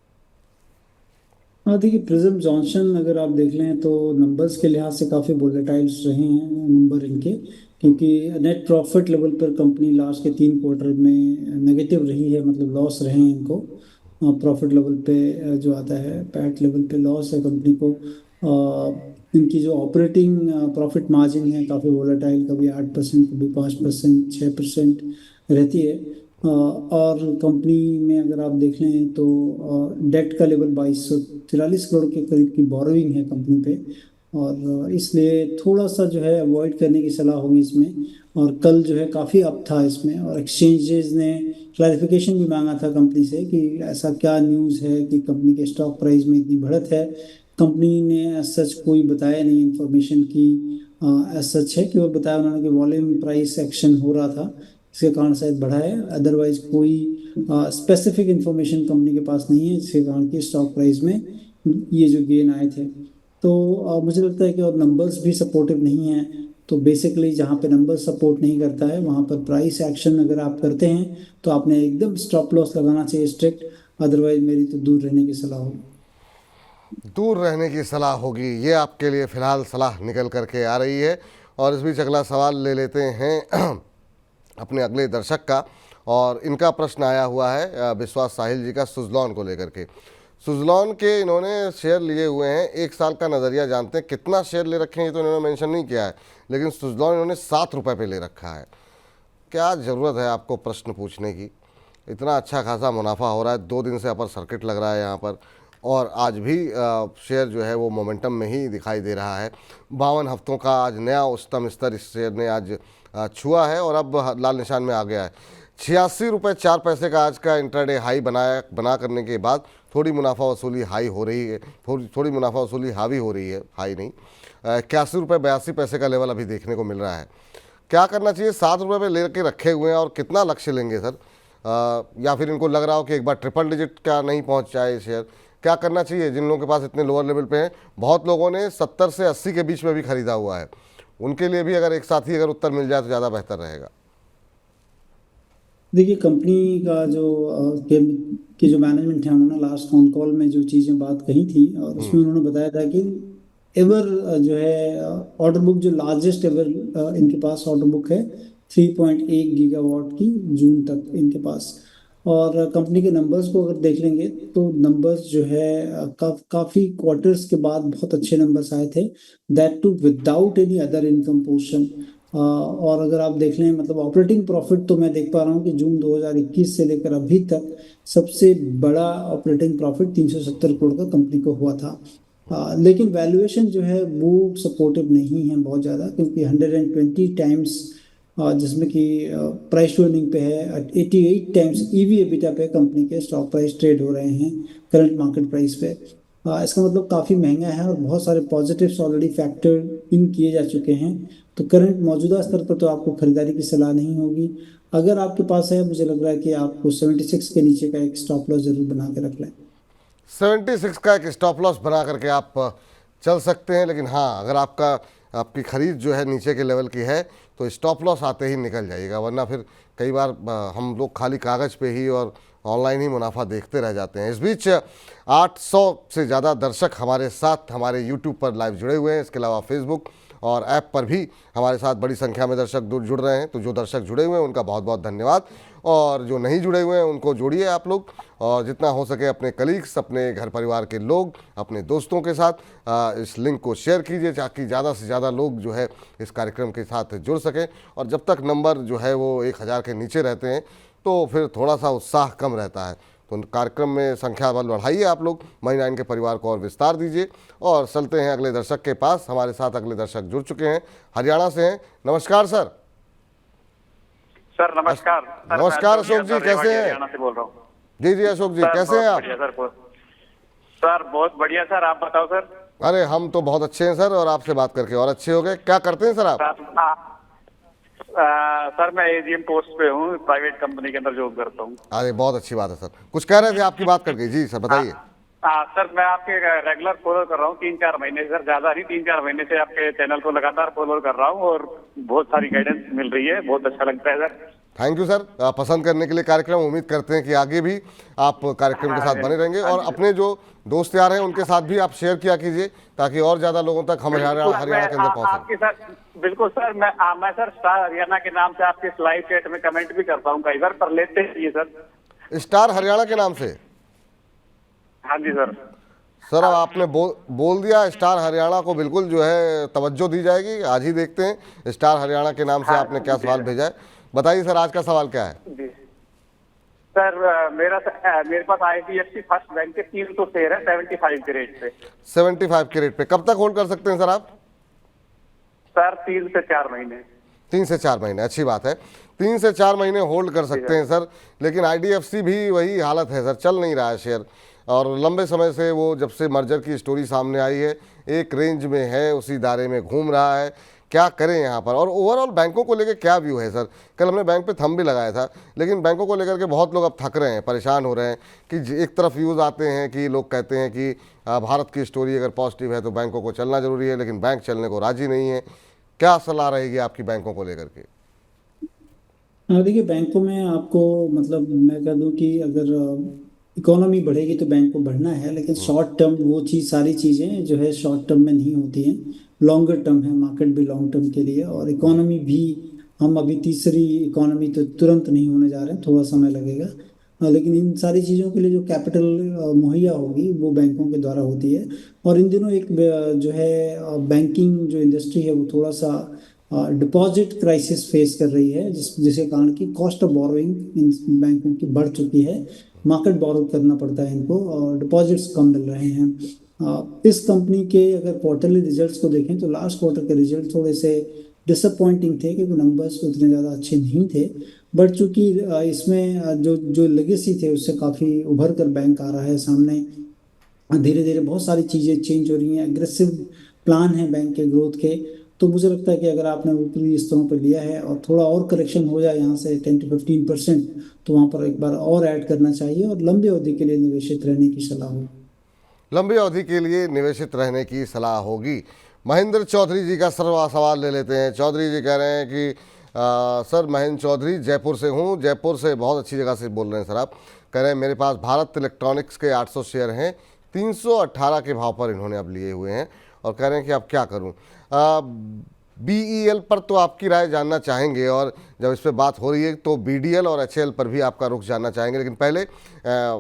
हाँ, देखिए प्रिज्म जॉनसन अगर आप देख लें तो नंबर्स के लिहाज से काफ़ी वोलेटाइल्स रहे हैं नंबर इनके, क्योंकि नेट प्रॉफिट लेवल पर कंपनी लास्ट के 3 क्वार्टर में नेगेटिव रही है, मतलब लॉस रहे हैं इनको। प्रॉफिट लेवल पे जो आता है, पैट लेवल पे लॉस है कंपनी को। इनकी जो ऑपरेटिंग प्रॉफिट मार्जिन है काफ़ी वोलेटाइल, कभी 8%, कभी 5%, 6% रहती है। और कंपनी में अगर आप देख लें तो डेट का लेवल 2243 करोड़ के करीब की बोरोइंग है कंपनी पे, और इसलिए थोड़ा सा जो है अवॉइड करने की सलाह होगी इसमें। और कल जो है काफ़ी अप था इसमें, और एक्सचेंजेस ने क्लैरिफिकेशन भी मांगा था कंपनी से कि ऐसा क्या न्यूज़ है कि कंपनी के स्टॉक प्राइस में इतनी बढ़त है। कंपनी ने सच कोई बताया नहीं इन्फॉर्मेशन की, सच है कि वो बताया उन्होंने कि वॉल्यूम प्राइस एक्शन हो रहा था, इसके कारण शायद बढ़ा है। अदरवाइज कोई स्पेसिफिक इंफॉर्मेशन कंपनी के पास नहीं है जिसके कारण कि स्टॉक प्राइस में ये जो गेन आए थे। तो मुझे लगता है कि और नंबर्स भी सपोर्टिव नहीं हैं। तो बेसिकली जहाँ पे नंबर सपोर्ट नहीं करता है वहाँ पर प्राइस एक्शन अगर आप करते हैं तो आपने एकदम स्टॉप लॉस लगाना चाहिए स्ट्रिक्ट। अदरवाइज मेरी तो दूर रहने की सलाह होगी। दूर रहने की सलाह होगी, ये आपके लिए फ़िलहाल सलाह निकल करके आ रही है। और इस बीच अगला सवाल ले लेते हैं अपने अगले दर्शक का, और इनका प्रश्न आया हुआ है विश्वास साहिल जी का सुजलॉन को लेकर के। सुजलॉन के इन्होंने शेयर लिए हुए हैं, 1 साल का नज़रिया जानते हैं कितना शेयर ले रखे हैं ये तो इन्होंने मेंशन नहीं किया है, लेकिन सुजलॉन इन्होंने 7 रुपये पे ले रखा है। क्या ज़रूरत है आपको प्रश्न पूछने की? इतना अच्छा खासा मुनाफा हो रहा है, 2 दिन से अपर सर्किट लग रहा है यहाँ पर, और आज भी शेयर जो है वो मोमेंटम में ही दिखाई दे रहा है। 52 हफ्तों का आज नया उच्चतम स्तर इस शेयर ने आज छुआ है और अब लाल निशान में आ गया है। 86 रुपये 4 पैसे का आज का इंट्राडे हाई बना करने के बाद थोड़ी मुनाफा वसूली हाई हो रही है, थोड़ी मुनाफा वसूली हावी हो रही है, हाई नहीं। 81 रुपये 82 पैसे का लेवल अभी देखने को मिल रहा है। क्या करना चाहिए? 7 रुपये पे लेके रखे हुए हैं और कितना लक्ष्य लेंगे सर? या फिर इनको लग रहा हो कि एक बार ट्रिपल डिजिट का नहीं पहुंच जाए शेयर? क्या करना चाहिए जिन लोगों के पास इतने लोअर लेवल पे हैं? बहुत लोगों ने 70 से 80 के बीच में भी खरीदा हुआ है, उनके लिए भी अगर एक साथ ही अगर उत्तर मिल जाए तो ज़्यादा बेहतर रहेगा। देखिए कंपनी का जो की जो मैनेजमेंट है उन्होंने लास्ट फोन कॉल में जो चीज़ें बात कही थी, और उसमें उन्होंने बताया था कि एवर जो है ऑर्डर बुक जो लार्जेस्ट एवर इनके पास ऑर्डर बुक है 3.1 गीगावाट की जून तक इनके पास। और कंपनी के नंबर्स को अगर देख लेंगे तो नंबर्स जो है काफ़ी क्वार्टर्स के बाद बहुत अच्छे नंबर्स आए थे, that too without any other income portion. और अगर आप देख लें मतलब ऑपरेटिंग प्रॉफिट तो मैं देख पा रहा हूँ कि जून 2021 से लेकर अभी तक सबसे बड़ा ऑपरेटिंग प्रॉफिट 370 करोड़ का कंपनी को हुआ था। लेकिन वैल्यूएशन जो है वो सपोर्टिव नहीं है बहुत ज़्यादा, क्योंकि 120 टाइम्स जिसमें कि प्राइस टू अर्निंग पे है, 88 टाइम्स ईवी एबिटा पे कंपनी के स्टॉक प्राइस ट्रेड हो रहे हैं करंट मार्केट प्राइस पे। इसका मतलब काफ़ी महंगा है और बहुत सारे पॉजिटिव्स ऑलरेडी फैक्टर इन किए जा चुके हैं। तो करंट मौजूदा स्तर पर तो आपको खरीदारी की सलाह नहीं होगी। अगर आपके पास है, मुझे लग रहा है कि आपको 76 के नीचे का एक स्टॉप लॉस जरूर बना के रख लें। 76 का एक स्टॉप लॉस बना करके आप चल सकते हैं, लेकिन हाँ अगर आपकी खरीद जो है नीचे के लेवल की है तो स्टॉप लॉस आते ही निकल जाइएगा, वरना फिर कई बार हम लोग खाली कागज़ पे ही और ऑनलाइन ही मुनाफा देखते रह जाते हैं। इस बीच 800 से ज़्यादा दर्शक हमारे साथ हमारे यूट्यूब पर लाइव जुड़े हुए हैं, इसके अलावा फेसबुक और ऐप पर भी हमारे साथ बड़ी संख्या में दर्शक जुड़ रहे हैं। तो जो दर्शक जुड़े हुए हैं उनका बहुत बहुत धन्यवाद, और जो नहीं जुड़े हुए हैं उनको जोड़िए आप लोग, और जितना हो सके अपने कलीग्स, अपने घर परिवार के लोग, अपने दोस्तों के साथ इस लिंक को शेयर कीजिए ताकि ज़्यादा से ज़्यादा लोग जो है इस कार्यक्रम के साथ जुड़ सकें। और जब तक नंबर जो है वो 1000 के नीचे रहते हैं तो फिर थोड़ा सा उत्साह कम रहता है। तो कार्यक्रम में संख्या बल बढ़ाइए आप लोग, मनी9 के परिवार को और विस्तार दीजिए। और चलते हैं अगले दर्शक के पास। हमारे साथ अगले दर्शक जुड़ चुके हैं, हरियाणा से हैं। नमस्कार सर। सर नमस्कार। नमस्कार अशोक जी, कैसे हैं? हरियाणा से बोल रहा हूँ। जी जी अशोक जी, कैसे हैं आप? सर बहुत बढ़िया सर, आप बताओ सर। अरे हम तो बहुत अच्छे हैं सर, और आपसे बात करके और अच्छे हो गए। क्या करते हैं सर आप? सर मैं एजीएम पोस्ट पे हूँ, प्राइवेट कंपनी के अंदर जॉब करता हूँ। अरे बहुत अच्छी बात है सर, कुछ कह रहे थे, आपकी बात कर गई। जी सर बताइए। सर मैं आपके रेगुलर फॉलो कर रहा हूँ 3-4 महीने से, सर ज्यादा नहीं 3-4 महीने से आपके चैनल को लगातार फॉलो कर रहा हूँ और बहुत सारी गाइडेंस मिल रही है, बहुत अच्छा लगता है सर। थैंक यू सर, पसंद करने के लिए कार्यक्रम। उम्मीद करते हैं कि आगे भी आप कार्यक्रम के साथ बने रहेंगे, और अपने जो दोस्त यार हैं उनके साथ भी आप शेयर किया कीजिए ताकि और ज्यादा लोगों तक हम हरियाणा के अंदर पहुंच आपके साथ। बिल्कुल सर, मैं सर स्टार हरियाणा के नाम से आपके लाइव चैट में कमेंट भी करता हूँ कई बार, पर लेते हैं ये सर। स्टार हरियाणा के नाम से? हाँ जी सर। सर अब आपने बोल दिया, स्टार हरियाणा को बिल्कुल जो है तवज्जो दी जाएगी। आज ही देखते हैं स्टार हरियाणा के नाम से हाँ आपने क्या जी सवाल भेजा है। बताइए सर, आज का सवाल क्या है? जी सर, मेरे पास IDFC फर्स्ट बैंक के 300 शेयर है 75 के रेट पे। 75 के रेट पे कब तक होल्ड कर सकते हैं सर आप? सर 3 से 4 महीने। 3 से 4 महीने, अच्छी बात है। 3 से 4 महीने होल्ड कर सकते हैं सर, लेकिन IDFC भी वही हालत है सर, चल नहीं रहा है शेयर। और लंबे समय से वो जब से मर्जर की स्टोरी सामने आई है एक रेंज में है, उसी दायरे में घूम रहा है। क्या करें यहाँ पर? और ओवरऑल बैंकों को लेकर क्या व्यू है सर? कल हमने बैंक पे थंब भी लगाया था, लेकिन बैंकों को लेकर के बहुत लोग अब थक रहे हैं, परेशान हो रहे हैं कि एक तरफ व्यूज़ आते हैं कि लोग कहते हैं कि भारत की स्टोरी अगर पॉजिटिव है तो बैंकों को चलना ज़रूरी है, लेकिन बैंक चलने को राजी नहीं है। क्या सलाह रहेगी आपकी बैंकों को लेकर के? देखिए बैंकों में आपको मतलब मैं कह दूं कि अगर इकोनॉमी बढ़ेगी तो बैंक को बढ़ना है, लेकिन शॉर्ट टर्म वो चीज़ सारी चीज़ें जो है शॉर्ट टर्म में नहीं होती हैं, लॉन्गर टर्म है। मार्केट भी लॉन्ग टर्म के लिए और इकोनॉमी भी, हम अभी तीसरी इकोनॉमी तो तुरंत नहीं होने जा रहे हैं, थोड़ा समय लगेगा। लेकिन इन सारी चीज़ों के लिए जो कैपिटल मुहैया होगी वो बैंकों के द्वारा होती है। और इन दिनों एक जो है बैंकिंग जो इंडस्ट्री है वो थोड़ा सा डिपॉजिट क्राइसिस फेस कर रही है, जिसके कारण की कॉस्ट ऑफ बोरोइंग इन बैंकों की बढ़ चुकी है। मार्केट बोरो करना पड़ता है इनको और डिपॉजिट्स कम मिल रहे हैं। इस कंपनी के अगर क्वार्टरली रिजल्ट्स को देखें तो लास्ट क्वार्टर के रिजल्ट थोड़े से डिसअपॉइंटिंग थे, क्योंकि नंबर्स उतने ज़्यादा अच्छे नहीं थे। बट चूंकि इसमें जो लेगेसी थे उससे काफ़ी उभर कर बैंक आ रहा है सामने। धीरे धीरे बहुत सारी चीज़ें चेंज हो रही हैं, एग्रेसिव प्लान है बैंक के ग्रोथ के। तो मुझे लगता है कि अगर आपने ऊपरी स्तरों पर लिया है और थोड़ा और करेक्शन हो जाए यहाँ से 10 to 15%, तो वहाँ पर एक बार और ऐड करना चाहिए और लंबी अवधि के लिए निवेशित रहने की सलाह हो। लंबी अवधि के लिए निवेशित रहने की सलाह होगी। महेंद्र चौधरी जी का सवाल ले लेते हैं। चौधरी जी कह रहे हैं कि सर, महेंद्र चौधरी जयपुर से हूँ, जयपुर से बहुत अच्छी जगह से बोल रहे हैं सर आप। कह रहे हैं मेरे पास भारत इलेक्ट्रॉनिक्स के 800 शेयर हैं, 318 के भाव पर इन्होंने अब लिए हुए हैं और कह रहे हैं कि अब क्या करूँ। BEL पर तो आपकी राय जानना चाहेंगे, और जब इस पर बात हो रही है तो BDL और HL पर भी आपका रुख जानना चाहेंगे। लेकिन पहले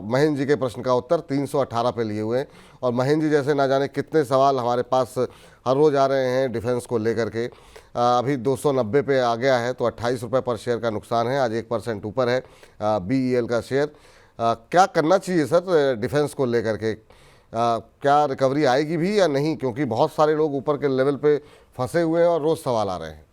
महेंद्र जी के प्रश्न का उत्तर 318 पे लिए हुए हैं। और महेंद्र जी जैसे ना जाने कितने सवाल हमारे पास हर रोज़ आ रहे हैं डिफेंस को लेकर के। अभी 290 पे आ गया है, तो 28 रुपये पर शेयर का नुकसान है। आज 1% ऊपर है BEL का शेयर। क्या करना चाहिए सर डिफेंस को लेकर के? क्या रिकवरी आएगी भी या नहीं? क्योंकि बहुत सारे लोग ऊपर के लेवल पे फंसे हुए हैं और रोज़ सवाल आ रहे हैं।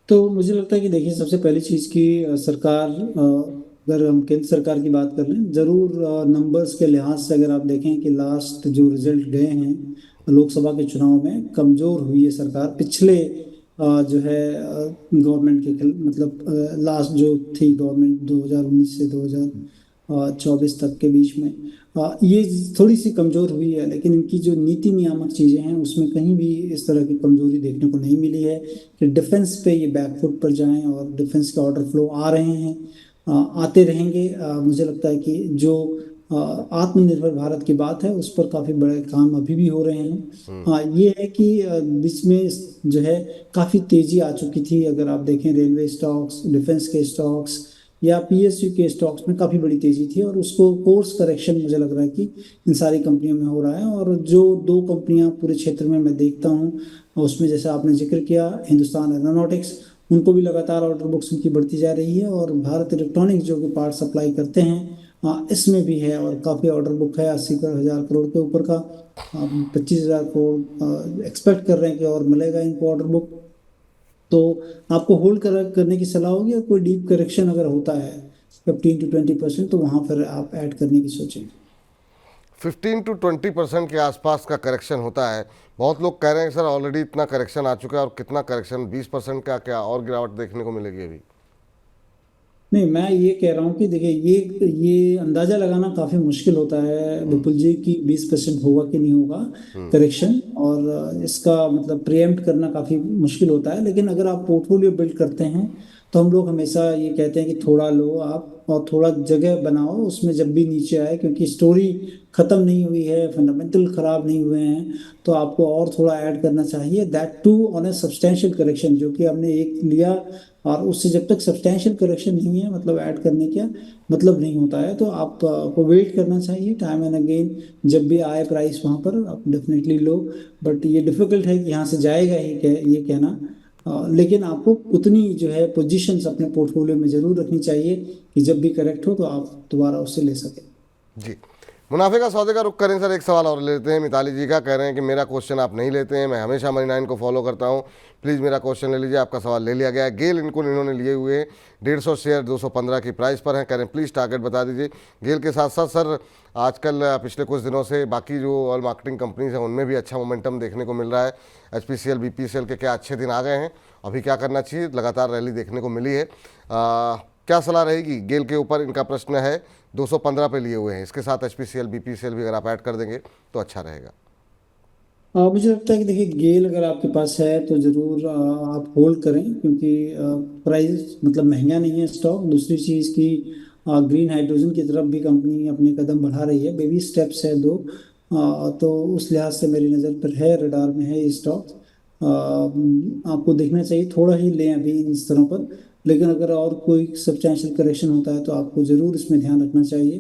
तो मुझे लगता है कि देखिए सबसे पहली चीज़ की सरकार, अगर हम केंद्र सरकार की बात कर लें, ज़रूर नंबर्स के लिहाज से अगर आप देखें कि लास्ट जो रिजल्ट गए हैं लोकसभा के चुनाव में, कमज़ोर हुई है सरकार पिछले जो है गवर्नमेंट के मतलब लास्ट जो थी गवर्नमेंट 2019 से 2024 तक के बीच में, ये थोड़ी सी कमज़ोर हुई है। लेकिन इनकी जो नीति नियामक चीज़ें हैं उसमें कहीं भी इस तरह की कमज़ोरी देखने को नहीं मिली है कि डिफेंस पे ये बैकफुट पर जाएं, और डिफेंस के ऑर्डर फ्लो आ रहे हैं, आते रहेंगे। मुझे लगता है कि जो आत्मनिर्भर भारत की बात है उस पर काफ़ी बड़े काम अभी भी हो रहे हैं। हाँ, ये है कि बीच में जो है काफ़ी तेज़ी आ चुकी थी। अगर आप देखें रेलवे स्टॉक्स, डिफेंस के स्टॉक्स या PSU के स्टॉक्स में काफ़ी बड़ी तेज़ी थी, और उसको कोर्स करेक्शन मुझे लग रहा है कि इन सारी कंपनियों में हो रहा है। और जो 2 कंपनियां पूरे क्षेत्र में मैं देखता हूँ उसमें जैसे आपने जिक्र किया हिंदुस्तान एरोनॉटिक्स, उनको भी लगातार ऑर्डर बुक्स उनकी बढ़ती जा रही है। और भारत इलेक्ट्रॉनिक्स जो कि पार्ट सप्लाई करते हैं इसमें भी है, और काफ़ी ऑर्डर बुक है 80,000 करोड़ के ऊपर का। 25,000 करोड़ एक्सपेक्ट कर रहे हैं कि और मिलेगा इनको ऑर्डर बुक। तो आपको होल्ड करने की सलाह होगी, और कोई डीप करेक्शन अगर होता है 15 to 20%, तो वहाँ पर आप ऐड करने की सोचें। 15 to 20% के आसपास का करेक्शन होता है। बहुत लोग कह रहे हैं सर ऑलरेडी इतना करेक्शन आ चुका है, और कितना करेक्शन, 20% का क्या और गिरावट देखने को मिलेगी अभी? नहीं, मैं ये कह रहा हूँ कि देखिए ये अंदाजा लगाना काफी मुश्किल होता है विपुल जी की 20% होगा कि नहीं होगा करेक्शन, और इसका मतलब प्रीएम्प्ट करना काफी मुश्किल होता है। लेकिन अगर आप पोर्टफोलियो बिल्ड करते हैं तो हम लोग हमेशा ये कहते हैं कि थोड़ा लो आप और थोड़ा जगह बनाओ उसमें जब भी नीचे आए, क्योंकि स्टोरी खत्म नहीं हुई है, फंडामेंटल खराब नहीं हुए हैं, तो आपको और थोड़ा ऐड करना चाहिए। That too on a substantial correction, जो कि हमने एक लिया और उससे जब तक सब्सटैंशियल करेक्शन नहीं है, मतलब ऐड करने का मतलब नहीं होता है, तो आप को वेट करना चाहिए टाइम एंड अगेन। जब भी आए प्राइस वहाँ पर आप डेफिनेटली लो। बट ये डिफिकल्ट है कि यहाँ से जाएगा ये कहना। लेकिन आपको उतनी जो है पोजीशंस अपने पोर्टफोलियो में जरूर रखनी चाहिए कि जब भी करेक्ट हो तो आप दोबारा उससे ले सकें। जी, मुनाफे का सौदे का रुख करें सर। एक सवाल और लेते हैं मिताली जी का। कह रहे हैं कि मेरा क्वेश्चन आप नहीं लेते हैं, मैं हमेशा मनी 9 को फॉलो करता हूं, प्लीज़ मेरा क्वेश्चन ले लीजिए। आपका सवाल ले लिया गया है। गेल इन्होंने लिए हुए हैं, 150 शेयर 215 की प्राइस पर हैं। कह रहे हैं प्लीज़ टारगेट बता दीजिए। गेल के साथ साथ सर आजकल पिछले कुछ दिनों से बाकी जो ऑयल मार्केटिंग कंपनीज हैं उनमें भी अच्छा मोमेंटम देखने को मिल रहा है। HPCL BPCL के क्या अच्छे दिन आ गए हैं, अभी क्या करना चाहिए? लगातार रैली देखने को मिली है, क्या सलाह रहेगी गेल के ऊपर? इनका प्रश्न है, 215 पे लिए हुए हैं, इसके साथ HPCL BPCL भी अगर आप ऐड कर देंगे तो अच्छा रहेगा। मुझे लगता है कि देखिए गेल अगर आपके पास है तो ज़रूर आप होल्ड करें, क्योंकि प्राइस मतलब महंगा नहीं है स्टॉक। दूसरी चीज़ की ग्रीन हाइड्रोजन की तरफ भी कंपनी अपने कदम बढ़ा रही है, बेबी स्टेप्स है दो। तो उस लिहाज से मेरी नज़र पर है, रडार में है ये स्टॉक। आपको देखना चाहिए, थोड़ा ही लें अभी इन स्तरों पर, लेकिन अगर और कोई सब्सटैंशियल करेक्शन होता है तो आपको ज़रूर इसमें ध्यान रखना चाहिए,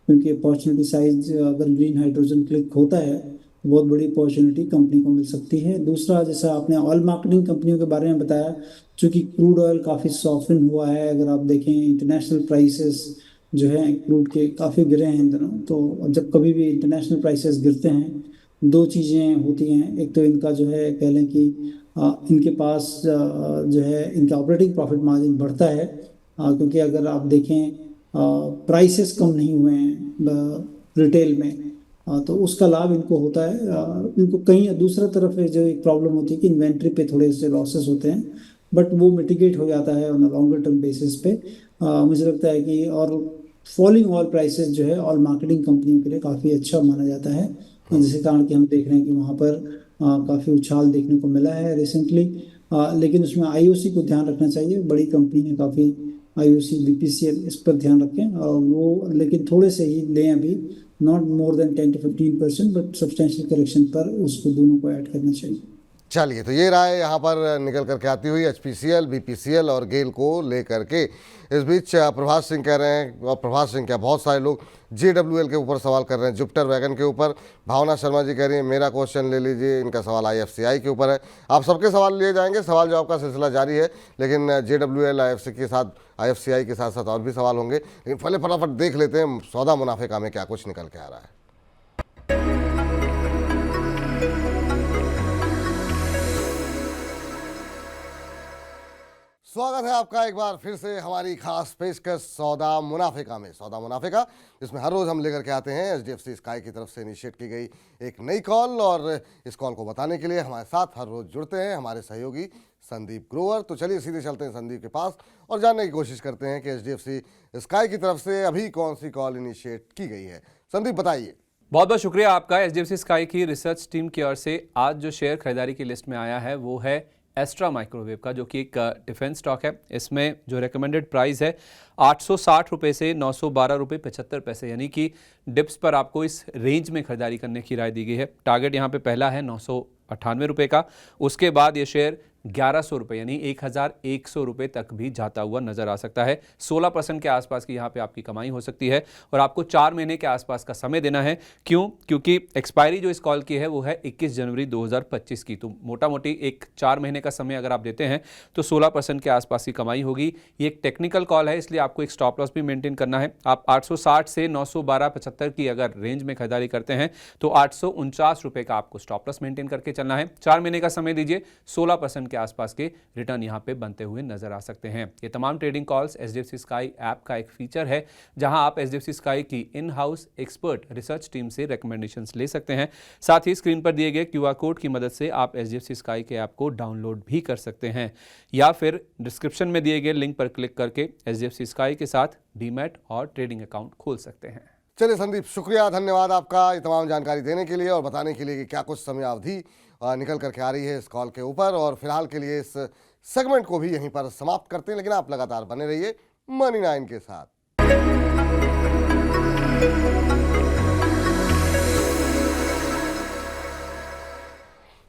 क्योंकि अपॉर्चुनिटी साइज अगर ग्रीन हाइड्रोजन क्लिक होता है तो बहुत बड़ी अपॉर्चुनिटी कंपनी को मिल सकती है। दूसरा, जैसा आपने ऑयल मार्केटिंग कंपनियों के बारे में बताया, चूँकि क्रूड ऑयल काफ़ी सॉफ्टन हुआ है, अगर आप देखें इंटरनेशनल प्राइसेस जो है क्रूड के काफ़ी गिरे हैं इन दिनों। तो जब कभी भी इंटरनेशनल प्राइसेस गिरते हैं, दो चीज़ें होती हैं। एक तो इनका जो है कह लें कि इनके पास जो है इनका ऑपरेटिंग प्रॉफिट मार्जिन बढ़ता है, क्योंकि अगर आप देखें प्राइसेस कम नहीं हुए हैं रिटेल में, तो उसका लाभ इनको होता है। इनको कहीं दूसरा तरफ जो एक प्रॉब्लम होती है कि इन्वेंट्री पे थोड़े से लॉसेस होते हैं, बट वो मिटिगेट हो जाता है on a longer term basis पे। मुझे लगता है कि और फॉलिंग ऑयल प्राइसेस जो है ऑयल मार्केटिंग कंपनियों के लिए काफ़ी अच्छा माना जाता है, जिसके कारण कि हम देख रहे हैं कि वहाँ पर काफ़ी उछाल देखने को मिला है रिसेंटली। लेकिन उसमें IOC को ध्यान रखना चाहिए, बड़ी कंपनी है काफ़ी IOC BPCL, इस पर ध्यान रखें वो, लेकिन थोड़े से ही लें अभी, not more than 10 to 15%, but substantial correction पर उसको दोनों को ऐड करना चाहिए। चलिए, तो ये राय यहाँ पर निकल करके आती हुई HPCL BPCL और गेल को लेकर के। इस बीच प्रभात सिंह कह रहे हैं, और प्रभात सिंह क्या बहुत सारे लोग JWL के ऊपर सवाल कर रहे हैं, जुपिटर वैगन के ऊपर। भावना शर्मा जी कह रही हैं मेरा क्वेश्चन ले लीजिए, इनका सवाल IFCI के ऊपर है। आप सबके सवाल लिए जाएंगे, सवाल जवाब का सिलसिला जारी है, लेकिन JWL IFCI के साथ साथ और भी सवाल होंगे। लेकिन पहले फटाफट देख लेते हैं सौदा मुनाफे का में क्या कुछ निकल के आ रहा है। स्वागत है आपका एक बार फिर से हमारी खास पेशकश सौदा मुनाफिका में। सौदा मुनाफिका, जिसमें हर रोज हम लेकर के आते हैं HDFC स्काई की तरफ से इनिशिएट की गई एक नई कॉल, और इस कॉल को बताने के लिए हमारे साथ हर रोज जुड़ते हैं हमारे सहयोगी संदीप ग्रोवर। तो चलिए सीधे चलते हैं संदीप के पास और जानने की कोशिश करते हैं कि HDFC स्काई की तरफ से अभी कौन सी कॉल इनिशिएट की गई है। संदीप बताइए। बहुत बहुत शुक्रिया आपका। HDFC स्काई की रिसर्च टीम की ओर से आज जो शेयर खरीदारी की लिस्ट में आया है वो है एस्ट्रा माइक्रोवेव का, जो कि एक डिफेंस स्टॉक है। इसमें जो रिकमेंडेड प्राइस है 860 रुपये से 912 रुपये 75 पैसे, यानी कि डिप्स पर आपको इस रेंज में खरीदारी करने की राय दी गई है। टारगेट यहाँ पे पहला है 998 रुपये का, उसके बाद ये शेयर 1100 रुपये यानी 1100 रुपये तक भी जाता हुआ नजर आ सकता है। 16% के आसपास की यहाँ पे आपकी कमाई हो सकती है, और आपको 4 महीने के आसपास का समय देना है। क्यों? क्योंकि एक्सपायरी जो इस कॉल की है वो है 21 जनवरी 2025 की। तो मोटा मोटी एक 4 महीने का समय अगर आप देते हैं तो 16% के आसपास की कमाई होगी। ये एक टेक्निकल कॉल है, इसलिए आपको एक स्टॉप लॉस भी मेंटेन करना है। आप 860 से 912.75 की अगर रेंज में खरीदारी करते हैं तो 849 रुपये का आपको स्टॉप लॉस मेंटेन करके चलना है। 4 महीने का समय दीजिए, 16% के आसपास के रिटर्न यहां पे बनते हुए नजर आ सकते हैं। ये तमाम trading calls HDFC sky app का एक फीचर है, जहां आप HDFC स्काई की in house expert research team से रिकमेंडेशंस ले सकते हैं। साथ ही स्क्रीन पर दिए गए QR कोड की मदद से आप HDFC स्काई के ऐप को डाउनलोड भी कर सकते हैं, या फिर डिस्क्रिप्शन में दिए गए लिंक पर क्लिक करके HDFC स्काई के साथ डीमैट और ट्रेडिंग अकाउंट खोल सकते हैं। चलिए संदीप, शुक्रिया, धन्यवाद आपका ये तमाम जानकारी देने के लिए और बताने के लिए कि क्या कुछ समय अवधि निकल करके आ रही है इस कॉल के ऊपर। और फिलहाल के लिए इस सेगमेंट को भी यहीं पर समाप्त करते हैं, लेकिन आप लगातार बने रहिए मनी 9 के साथ।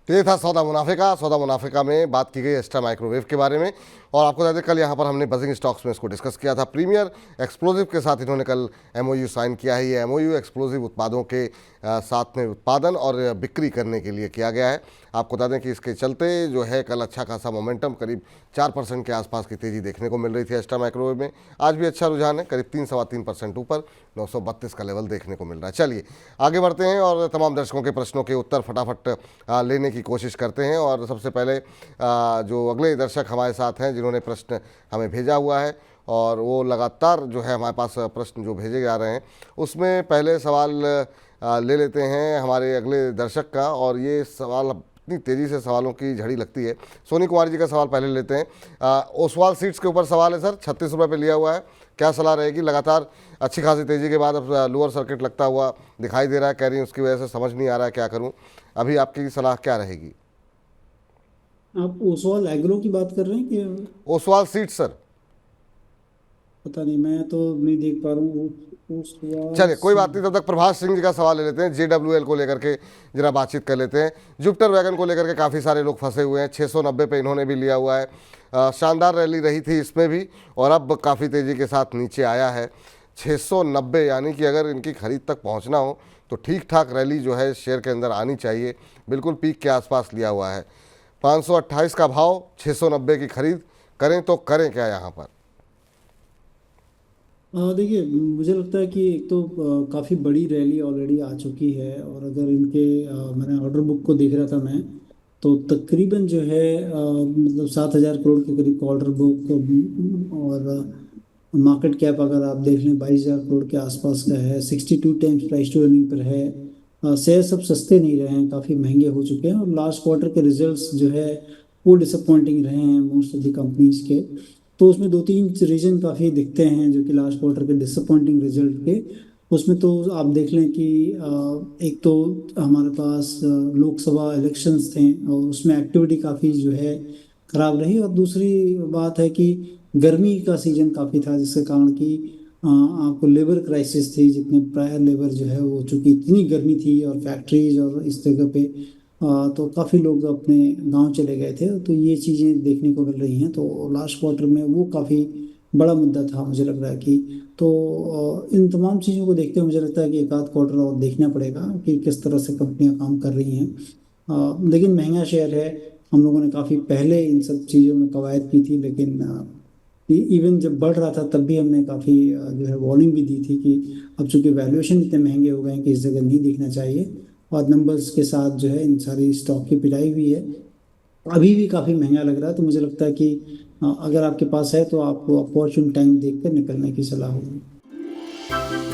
तो ये था सौदा मुनाफे का। सौदा मुनाफे का में बात की गई एस्ट्रा माइक्रोवेव के बारे में, और आपको बता दें कल यहाँ पर हमने बजिंग स्टॉक्स में इसको डिस्कस किया था। प्रीमियर एक्सप्लोजिव के साथ इन्होंने कल एमओयू साइन किया है। ये एमओयू एक्सप्लोजिव उत्पादों के साथ में उत्पादन और बिक्री करने के लिए किया गया है। आपको बता दें कि इसके चलते जो है कल अच्छा खासा मोमेंटम, करीब 4% के आसपास की तेज़ी देखने को मिल रही थी एस्ट्रा माइक्रोवेव में। आज भी अच्छा रुझान है, करीब 3-3.25% ऊपर 932 का लेवल देखने को मिल रहा है। चलिए आगे बढ़ते हैं और तमाम दर्शकों के प्रश्नों के उत्तर फटाफट लेने की कोशिश करते हैं। और सबसे पहले जो अगले दर्शक हमारे साथ हैं जिन्होंने प्रश्न हमें भेजा हुआ है, और वो लगातार जो है हमारे पास प्रश्न जो भेजे जा रहे हैं, उसमें पहले सवाल ले लेते हैं हमारे अगले दर्शक का। और ये सवाल इतनी तेज़ी से सवालों की झड़ी लगती है। सोनी कुमार जी का सवाल पहले लेते हैं। ओसवाल सीड्स के ऊपर सवाल है सर, 36 रुपये पे लिया हुआ है, क्या सलाह रहेगी? लगातार अच्छी खासी तेज़ी के बाद अब लोअर सर्किट लगता हुआ दिखाई दे रहा है, कह रही उसकी वजह से समझ नहीं आ रहा है क्या करूं। अभी आपकी सलाह क्या रहेगी? आप ओसवाल एग्रो की बात कर रहे हैं कि ओसवाल सीड्स सर? पता नहीं, मैं तो नहीं देख पा रहा हूँ ओसवाल। चलिए कोई बात नहीं, तब तक प्रभाष सिंह जी का सवाल ले लेते हैं। JWL को लेकर के जरा बातचीत कर लेते हैं। जुपिटर वैगन को लेकर के काफ़ी सारे लोग फंसे हुए हैं। 690 पे इन्होंने भी लिया हुआ है। शानदार रैली रही थी इसमें भी, और अब काफ़ी तेज़ी के साथ नीचे आया है 690। यानी कि अगर इनकी खरीद तक पहुंचना हो तो ठीक ठाक रैली जो है शेयर के अंदर आनी चाहिए। बिल्कुल पीक के आसपास लिया हुआ है। 528 का भाव, 690 की खरीद करें तो करें क्या यहाँ पर? देखिए, मुझे लगता है कि एक तो काफ़ी बड़ी रैली ऑलरेडी आ चुकी है, और अगर इनके मैंने ऑर्डर बुक को देख रहा था मैं, तो तकरीबन जो है मतलब 7,000 करोड़ के करीब का ऑर्डर बुक, और मार्केट कैप अगर आप देख लें 22,000 करोड़ के आसपास का है। 62 times price to earning per है। शेयर सब सस्ते नहीं रहे हैं, काफ़ी महंगे हो चुके हैं, और लास्ट क्वार्टर के रिजल्ट्स जो है वो डिसअपॉइंटिंग रहे हैं मोस्ट ऑफ द कंपनीज के। तो उसमें 2-3 रीजन काफ़ी दिखते हैं जो कि लास्ट क्वार्टर के डिसअपॉइंटिंग रिजल्ट के। उसमें तो आप देख लें कि एक तो हमारे पास लोकसभा इलेक्शंस थे और उसमें एक्टिविटी काफ़ी जो है ख़राब रही, और दूसरी बात है कि गर्मी का सीज़न काफ़ी था, जिसके कारण कि आपको लेबर क्राइसिस थी। जितने प्रायर लेबर जो है वो, चूँकि इतनी गर्मी थी और फैक्ट्रीज और इस जगह पे तो काफ़ी लोग अपने गांव चले गए थे। तो ये चीज़ें देखने को मिल रही हैं। तो लास्ट क्वार्टर में वो काफ़ी बड़ा मुद्दा था मुझे लग रहा है कि। तो इन तमाम चीज़ों को देखते हुए मुझे लगता है कि एक आध क्वार्टर और देखना पड़ेगा कि किस तरह से कंपनियां काम कर रही हैं। लेकिन महंगा शेयर है। हम लोगों ने काफ़ी पहले इन सब चीज़ों में कवायद की थी, लेकिन इवन जब बढ़ रहा था तब भी हमने काफ़ी जो है वार्निंग भी दी थी कि अब चूँकि वैल्यूएशन इतने महंगे हो गए हैं कि इस जगह नहीं दिखना चाहिए, और नंबर्स के साथ जो है इन सारी स्टॉक की पिटाई हुई है। अभी भी काफ़ी महंगा लग रहा है। तो मुझे लगता है कि अगर आपके पास है तो आपको अपॉर्चुन टाइम देखकर निकलने की सलाह होगी।